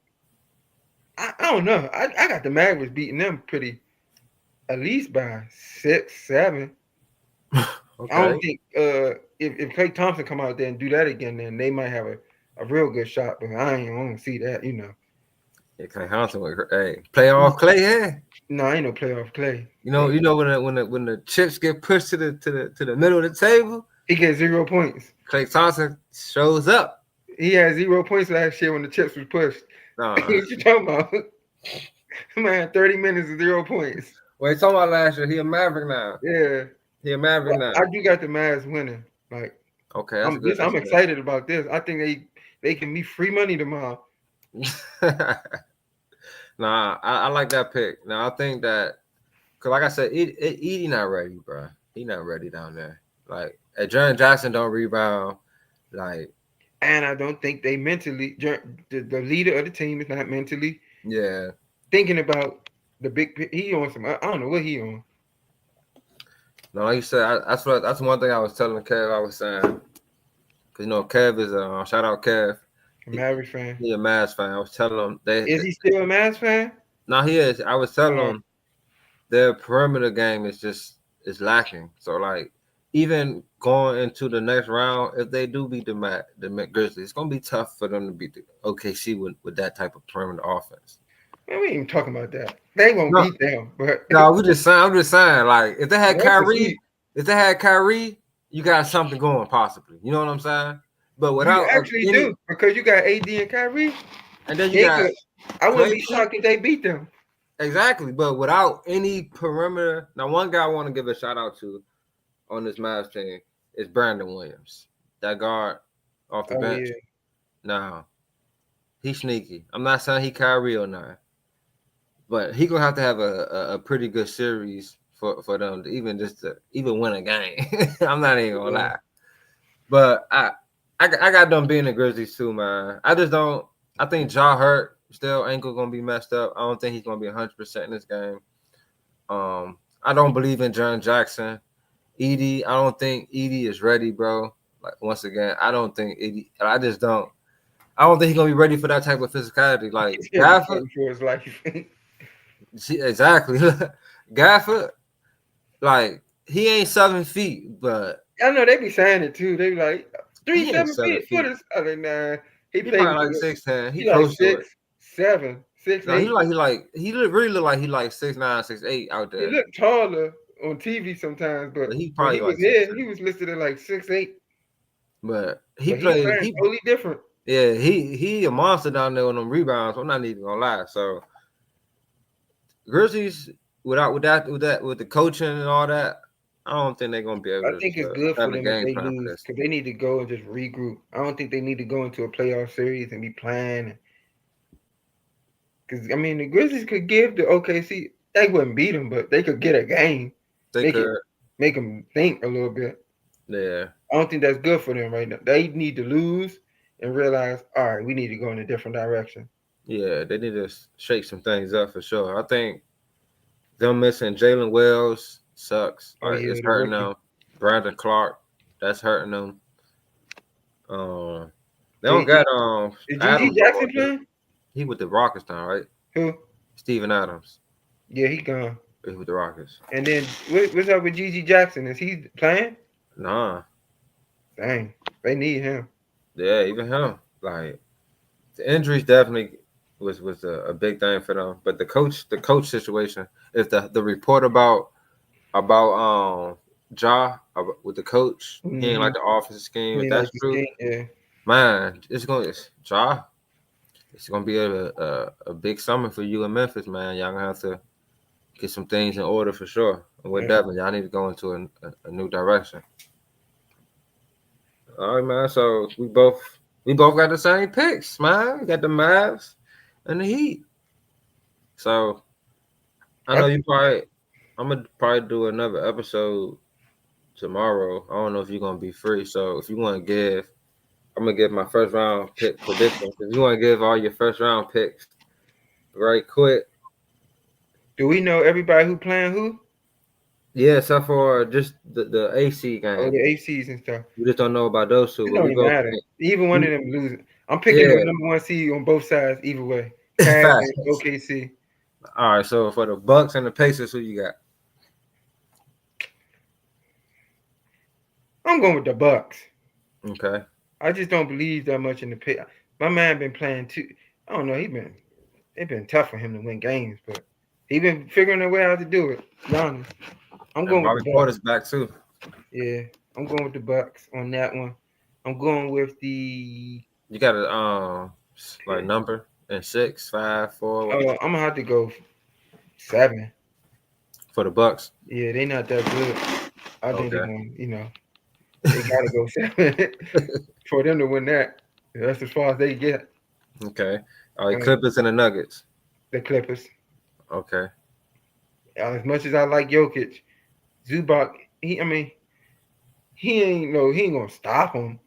I don't know. I got the Mavericks beating them pretty at least by 6, 7. I Okay. don't think if Klay Thompson come out there and do that again, then they might have a real good shot. But I ain't want to see that, Yeah, Clay Thompson with hey, playoff Clay, yeah. No, I ain't no playoff Klay. When the chips get pushed to the middle of the table, He gets 0 points. Clay Thompson shows up. He had 0 points last year when the chips was pushed. What you talking about? Man, 30 minutes and 0 points. Wait, talking about last year, he a Maverick now. Yeah. He a Maverick now. I do got the Mavs winning. Like, Okay, that's good. I'm excited about this. I think they can be free money tomorrow. Nah, I like that pick. Now I think that because like I said, Edie not ready, bro. He not ready down there. Like, Jaren Jackson don't rebound. Like, and I don't think they mentally the leader of the team is not mentally thinking about the big. He on some. I don't know what he on. No, like you said, that's one thing I was telling Kev. I was saying, because Kev is a shout out Kev. A Mavericks fan. He a Mavs fan. I was telling him Is he still a Mavs fan? No, he is. I was telling him their perimeter game is lacking. So like, even going into the next round, if they do beat the Grizzlies, it's gonna be tough for them to beat the OKC with that type of perimeter offense. Man, we ain't even talking about that. They won't beat them. But no, I'm just saying, like, if they had Kyrie, you got something going possibly. You know what I'm saying? But without you actually do, because you got AD and Kyrie, and then you got. I wouldn't be shocked if they beat them. Exactly, but without any perimeter. Now, one guy I want to give a shout out to on this Mavs team is Brandon Williams, that guard off the bench. Yeah. Now, he's sneaky. I'm not saying he Kyrie or not, but he gonna have to have a pretty good series for them to even win a game. I'm not even gonna lie, but I got them being the Grizzlies too, man. I just don't. I think Ja hurt. Still, ankle gonna be messed up. I don't think he's gonna be 100% in this game. I don't believe in Jaren Jackson. Edie, I don't think Edie is ready, bro. Like, once again, I don't think Edie. I just don't. I don't think he's gonna be ready for that type of physicality. Like, Gafford for his life. Exactly. Gafford, like, he ain't 7 feet, but I know they be saying it too. They be like 7 feet. I mean, he played probably like 6'10". He close like to it. 6'7", 6'8". No, he really look like he like 6'9", 6'8" out there. He looked taller on TV sometimes, but he probably was here. He was listed at like 6'8". But he totally different. Yeah, he a monster down there on them rebounds. I'm not even gonna lie. So Grizzlies with the coaching and all that, I don't think they're gonna be able to. I think it's good for them if they lose, because they need to go and just regroup. I don't think they need to go into a playoff series and be playing. Because, I mean, the Grizzlies could give the OKC, they wouldn't beat them, but they could get a game. They could make them think a little bit. Yeah. I don't think that's good for them right now. They need to lose and realize, all right, we need to go in a different direction. Yeah, they need to shake some things up for sure. I think them missing Jalen Wells sucks. It's hurting them. Brandon Clark, that's hurting them. They don't got Is G.G. Jackson playing? He with the Rockets now, right? Who? Steven Adams. Yeah, he gone. He's with the Rockets. And then what's up with Gigi Jackson? Is he playing? Nah. Dang, they need him. Yeah, even him. Like the injuries definitely was a big thing for them. But the coach situation is the report about with the coach. He ain't Mm-hmm. like the offensive scheme. If He like that's the true, skin. Yeah. man, it's Ja. It's gonna be a big summer for you in Memphis, man. Y'all gonna have to get some things in order for sure. And with Yeah. Devin, y'all need to go into a new direction. All right, man. So we both got the same picks, man. We got the Mavs and the Heat. So I know you probably. I'm gonna probably do another episode tomorrow. I don't know if you're gonna be free. So if you want to give, I'm gonna give my first round pick predictions. If you want to give all your first round picks right quick, Do we know everybody who playing who? yeah. Except for just the AC Oh, game, the ACs and stuff. we just don't know about those two. It But don't we even both, matter. Either one of them losing. I'm picking the yeah, number one seed on both sides. Either way, Cavs fast. and OKC. All right. So for the Bucks and the Pacers, who you got? I'm going with the Bucks. Okay. I just don't believe that much in the pick. My man been playing too. I don't know. It's been tough for him to win games, but he been figuring a way out to do it. To be honest. I'm And going with Bobby the Porter's Bucks. back too. Yeah, I'm going with the Bucks on that one. I'm going with the. You got a like number and 6, 5, 4 Oh, I'm gonna have to go 7. for the Bucks. Yeah, they not that good. I think they're Okay. gonna, they gotta go 7 for them to win that. That's as far as they get. Okay. All right. Um, Clippers and the Nuggets. the Clippers. Okay. As much as I like Jokic, Zubac, he ain't gonna stop him,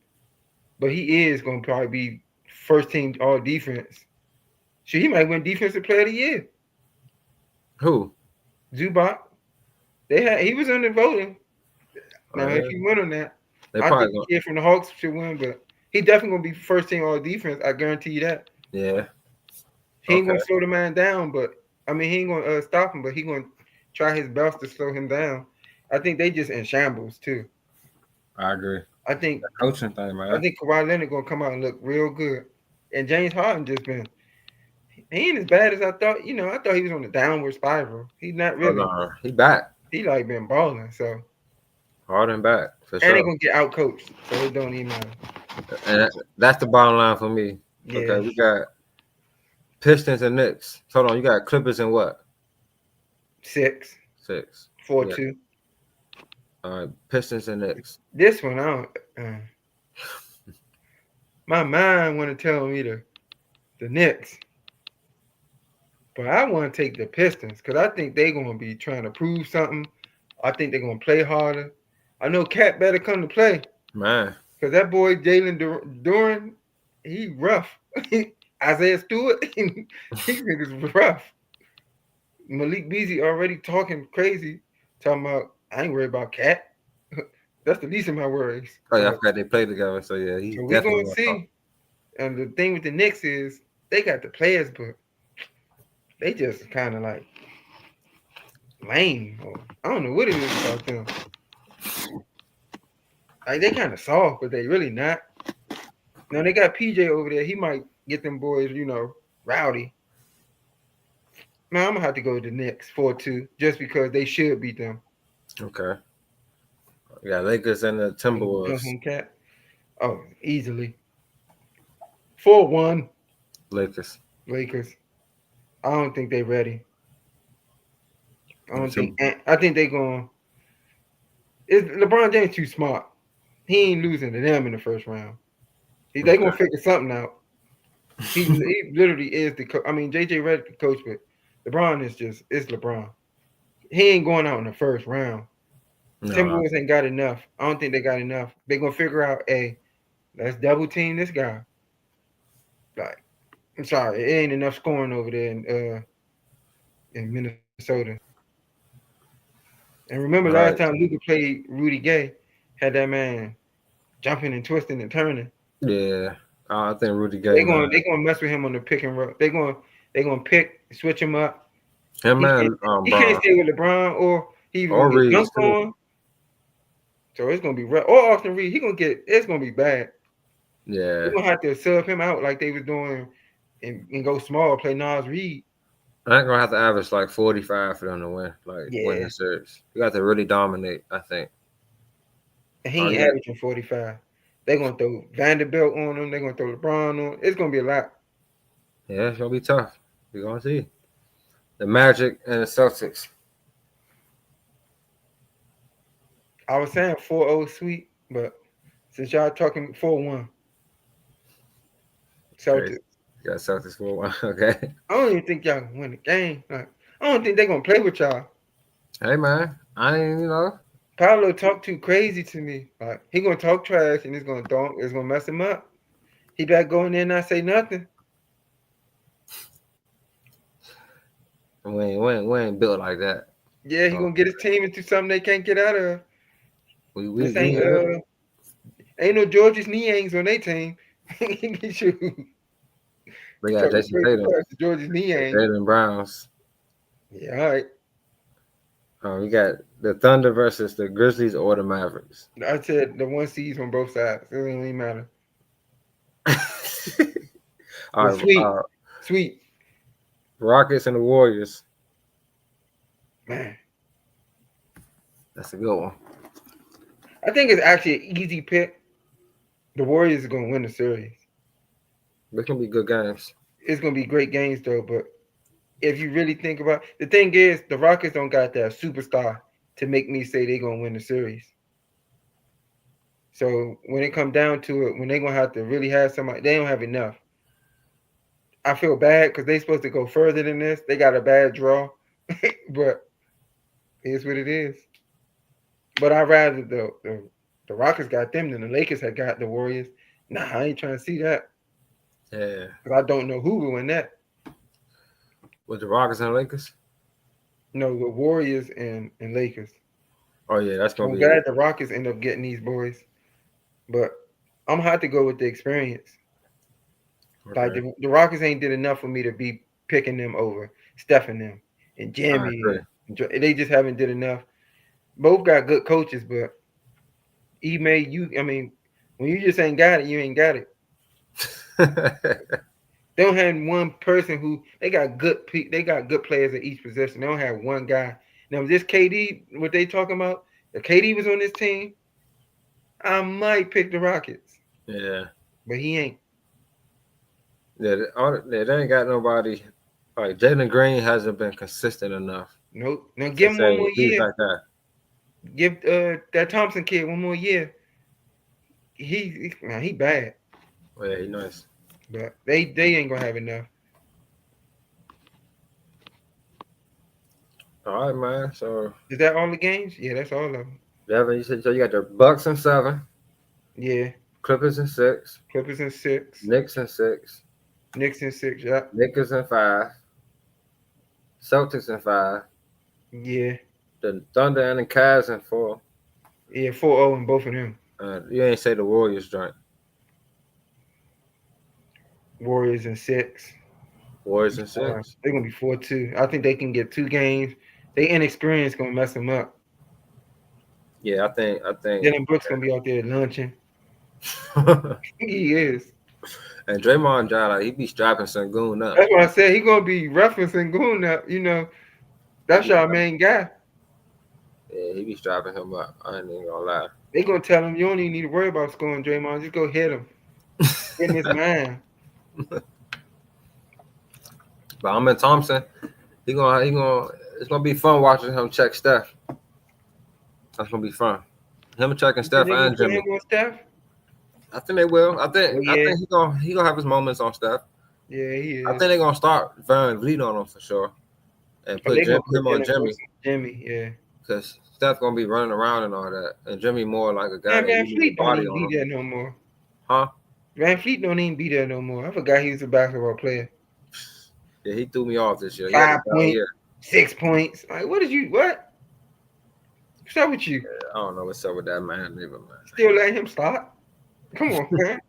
but he is gonna probably be first team all defense. He might win defensive player of the year. Who? Zubac. He was in the voting. Now if he win on that, They I probably think the kid from the Hawks should win, but he definitely gonna be first team all defense. I guarantee you that. yeah. He ain't Okay. gonna slow the man down, but he ain't gonna stop him, but he gonna try his best to slow him down. I think they just in shambles too. I agree. I think The coaching thing, man. I think Kawhi Leonard gonna come out and look real good, and James Harden just been. He ain't as bad as I thought. I thought he was on the downward spiral. He's not really. No, he back. He like been balling. So Hard and back for and they sure. gonna get out coached, so it don't even matter. And that's the bottom line for me. Yeah. Okay, we got Pistons and Knicks. Hold on, you got Clippers and what? 6, 6. 4-2. All right, Pistons and Knicks. This one, I don't. My mind want to tell me the Knicks, but I want to take the Pistons because I think they're gonna be trying to prove something. I think they're gonna play harder. I know Cat better come to play Man, because that boy Jalen Duran, he rough. Isaiah Stewart, he niggas rough. Malik Beasley already talking crazy, talking about I ain't worried about Cat. That's the least of my worries. oh yeah, I forgot they play together. So yeah, he So we definitely gonna see. And the thing with the Knicks is they got the players, but they just kind of like lame. Or, I don't know what it is about them. Like they kind of soft, but they really not. Now they got PJ over there. He might get them boys, rowdy. Man, I'm gonna have to go with the Knicks 4-2 just because they should beat them. Okay. Yeah, Lakers and the Timberwolves. Cat. Oh, easily. 4-1 Lakers. I don't think they ready. I think they going. LeBron James too smart. He ain't losing to them in the first round. They gonna figure something out. He literally is the coach. JJ Redick the coach, but LeBron is LeBron. He ain't going out in the first round. No. Timberwolves ain't got enough. I don't think they got enough. They gonna figure out, hey, let's double team this guy. Like, I'm sorry, it ain't enough scoring over there in Minnesota. And remember last time Luka played Rudy Gay, had that man jumping and twisting and turning. Yeah, I think Rudy Gay. They gonna mess with him on the pick and roll. They gonna pick, switch him up, Him and He can't Bron stay with LeBron, or he's or gonna get Reeves dunked too. on. So it's gonna be rough. Or Austin Reed, it's gonna be bad. Yeah, They're gonna have to sub him out like they was doing and go small, play Nas Reed. I ain't gonna have to average like 45 for them to win, like win Yeah. the series. You got to really dominate, I think. And he Oh ain't yeah, averaging 45. They're gonna throw Vanderbilt on him, they're gonna throw LeBron on. It's gonna be a lot. yeah, it's gonna be tough. We're gonna see the Magic and the Celtics. I was saying 4-0 sweet, but since y'all talking 4-1 Crazy. Celtics, You got Celtics for one. Okay. I don't even think y'all can win the game. Like, I don't think they're gonna play with y'all. Hey man, I ain't Paolo talk too crazy to me. Like, he gonna talk trash and it's gonna mess him up. He better go in there and not say nothing. we ain't built like that. Yeah, he gonna get his team into something they can't get out of. This ain't no George's Niangs on their team. Shoot. We got Jason Tatum, George's Niang. Jaylen Browns. Yeah, all right. We got the Thunder versus the Grizzlies or the Mavericks. I said the one seeds on both sides. It doesn't really matter. All right, Sweet. Rockets and the Warriors. Man, That's a good one. I think it's actually an easy pick. The Warriors are gonna win the series. They can be good games. It's gonna be great games though, but if you really think about the thing is the Rockets don't got that superstar to make me say they're gonna win the series. So when it come down to it, when they're gonna have to really have somebody, they don't have enough. I feel bad because they're supposed to go further than this. They got a bad draw, but it's what it is. But I'd rather the Rockets got them than the Lakers had got the Warriors. Nah, I ain't trying to see that. Yeah. Because I don't know who will win that. With the Rockets and the Lakers? No, the Warriors and Lakers. Oh yeah, that's gonna I'm be. glad the Rockets end up getting these boys, but I'm gonna have to go with the experience. Okay. Like the Rockets ain't did enough for me to be picking them over Steph and them and Jimmy. They just haven't did enough. Both got good coaches, but when you just ain't got it, you ain't got it. They don't have one person who they got good players at each position. They don't have one guy. Now this KD, what they talking about? If KD was on this team, I might pick the Rockets. Yeah. But he ain't. Yeah, they ain't got nobody. Like Jalen Green hasn't been consistent enough. Nope. Now give him one more year. Like that. Give that Thompson kid one more year. He bad. Oh, yeah, he nice. But they ain't gonna have enough. All right, man. So is that all the games? Yeah, that's all of them. Devin, you said so. You got the Bucks in 7. Yeah. Clippers in 6. Clippers in 6. Knicks in 6. Knicks in 6. Yeah. Lakers in 5. Celtics in 5. Yeah. The Thunder and the Cavs in 4. Yeah, 4-0 in both of them. You ain't say the Warriors joint. Warriors in 6. Warriors in 6. They're gonna be 4-2. I think they can get 2 games. They inexperienced gonna mess them up. Yeah, I think. Dylan Brooks gonna be out there lunching. He is. And Draymond John, he be strapping Sengun up. That's what I said. He gonna be referencing Sengun up. That's y'all main guy. Yeah, he be strapping him up. I ain't even gonna lie. They gonna tell him you don't even need to worry about scoring Draymond. Just go hit him. In his mind. But I'm in Thompson. He gonna. It's gonna be fun watching him check Steph. That's gonna be fun. Him checking Steph and Jimmy. Steph? I think they will. I think he gonna have his moments on Steph. Yeah, he is. I think they're gonna start Van Vliet on him for sure, and put him on Jimmy. Jimmy, yeah. Because Steph gonna be running around and all that, and Jimmy more like a guy. Van Vliet don't even be there no more. Huh? Van Vliet don't even be there no more. I forgot he was a basketball player. Yeah, he threw me off this year. 5 points, 6 points. Like, what? What's up with you? Yeah, I don't know what's up with that man. Never mind. Still letting him stop? Come on, man.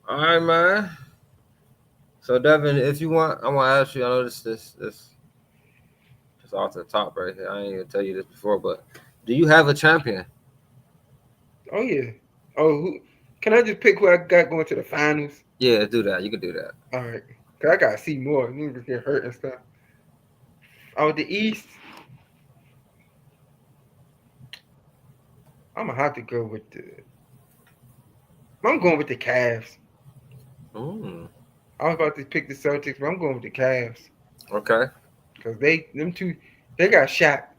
All right, man. So Devin, if you want, I want to ask you. I know this just off the top right here. I ain't even tell you this before, but do you have a champion? Oh yeah. Oh, can I just pick who I got going to the finals? Yeah, do that. You can do that. All right. Cause I gotta see more. Niggas get hurt and stuff. Oh, the East. I'm gonna have to go with the. I'm going with the Cavs. Mm. I was about to pick the Celtics, but I'm going with the Cavs. Okay. Cause them two, they got shot.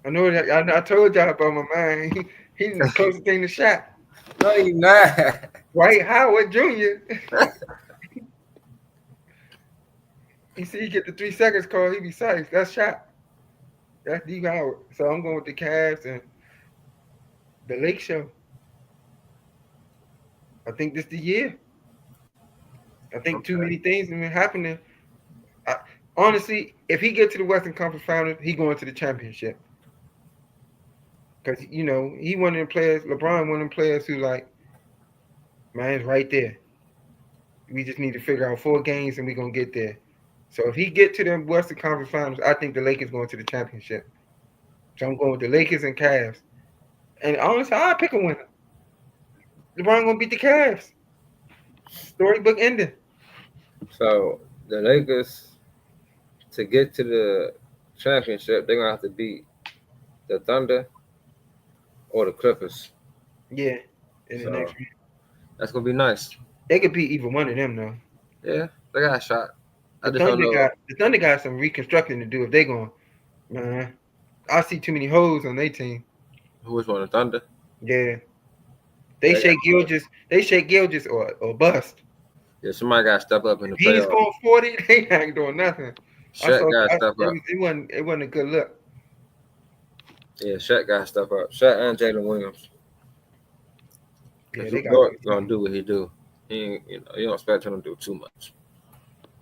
I know that. I told y'all about my man. He's the closest thing to shot. No, you not. Dwight Howard Jr. You see, he get the 3 seconds call, he be safe. That's shot. That's D Howard. So I'm going with the Cavs and the Lake Show. I think this the year. I think too many things have been happening. Honestly, if he get to the Western Conference Finals, he going to the championship. Because, he one of them players, LeBron, one of them players who like, man, it's right there. We just need to figure out 4 games and we're going to get there. So if he get to the Western Conference Finals, I think the Lakers going to the championship. So I'm going with the Lakers and Cavs. And honestly, I'll pick a winner. LeBron going to beat the Cavs. Storybook ending. So the Lakers, to get to the championship, they're going to have to beat the Thunder or the Clippers. Yeah. In the next round. That's going to be nice. They could beat either one of them, though. Yeah, they got a shot. The Thunder got some reconstructing to do if they going. Man, I see too many holes on their team. Which one, the Thunder? Yeah. They shake Gilgeous or bust. Yeah, somebody got to step up in the He playoffs. just going 40, they ain't doing nothing. Shaq got to step up. It wasn't a good look. Yeah, Shaq got to step up. Shaq and Jalen Williams. Yeah, If they Dort gonna do what he do. He ain't, you don't expect him to do too much.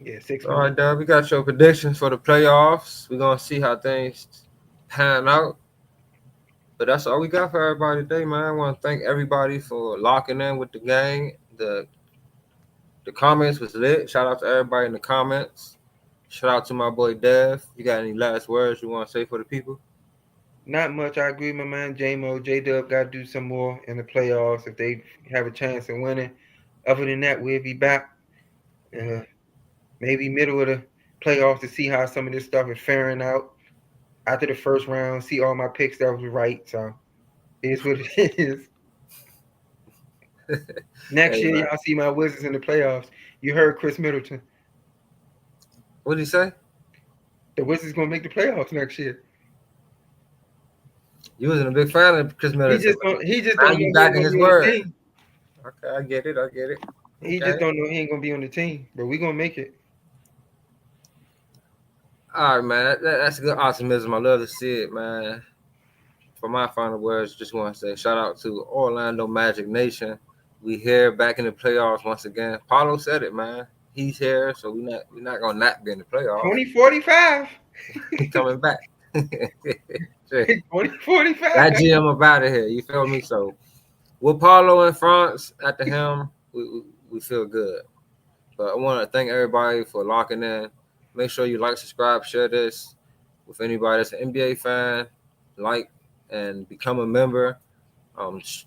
Yeah, 6 All right, Dad, we got your predictions for the playoffs. We're gonna see how things pan out. But that's all we got for everybody today, man. I want to thank everybody for locking in with the gang. The comments was lit. Shout out to everybody in the comments. Shout out to my boy Dev. You got any last words you want to say for the people? Not much. I agree with my man J-Mo. J-Dub got to do some more in the playoffs if they have a chance of winning. Other than that, we'll be back maybe middle of the playoffs to see how some of this stuff is faring out. After the first round, see all my picks that was right. So it is what it is. Next year, y'all see my Wizards in the playoffs. You heard Chris Middleton. What did he say? The Wizards going to make the playoffs next year. You wasn't a big fan of Chris Middleton. He just don't know back in his word. Team. Okay, I get it. He just don't know he ain't going to be on the team. But we going to make it. All right, man. That's good optimism. I love to see it, man. For my final words, just want to say shout out to Orlando Magic Nation. We here back in the playoffs once again. Paulo said it, man. He's here, so we're not gonna not be in the playoffs. 2045. He's coming back. 2045. That GM up out of here. You feel me? So with Paulo in France at the helm, we feel good. But I want to thank everybody for locking in. Make sure you like, subscribe, share this with anybody that's an NBA fan. Like and become a member.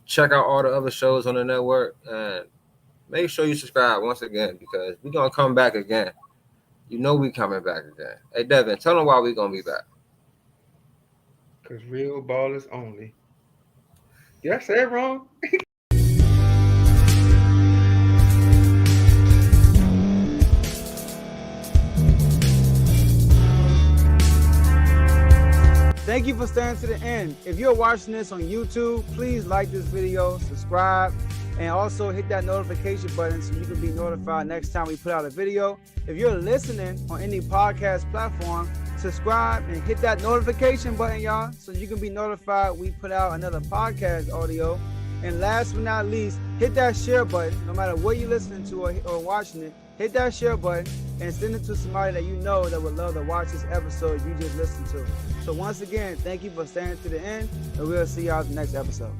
Check out all the other shows on the network and make sure you subscribe once again because we're gonna come back again. You know we coming back again. Hey Devin, tell them why we gonna be back. Cause real ballers only. Did I say it wrong? Thank you for staying to the end. If you're watching this on YouTube, please like this video, subscribe, and also hit that notification button so you can be notified next time we put out a video. If you're listening on any podcast platform, subscribe and hit that notification button, y'all, so you can be notified we put out another podcast audio. And last but not least, hit that share button, no matter what you're listening to or watching it. Hit that share button and send it to somebody that you know that would love to watch this episode you just listened to. So once again, thank you for staying to the end, and we'll see y'all in the next episode.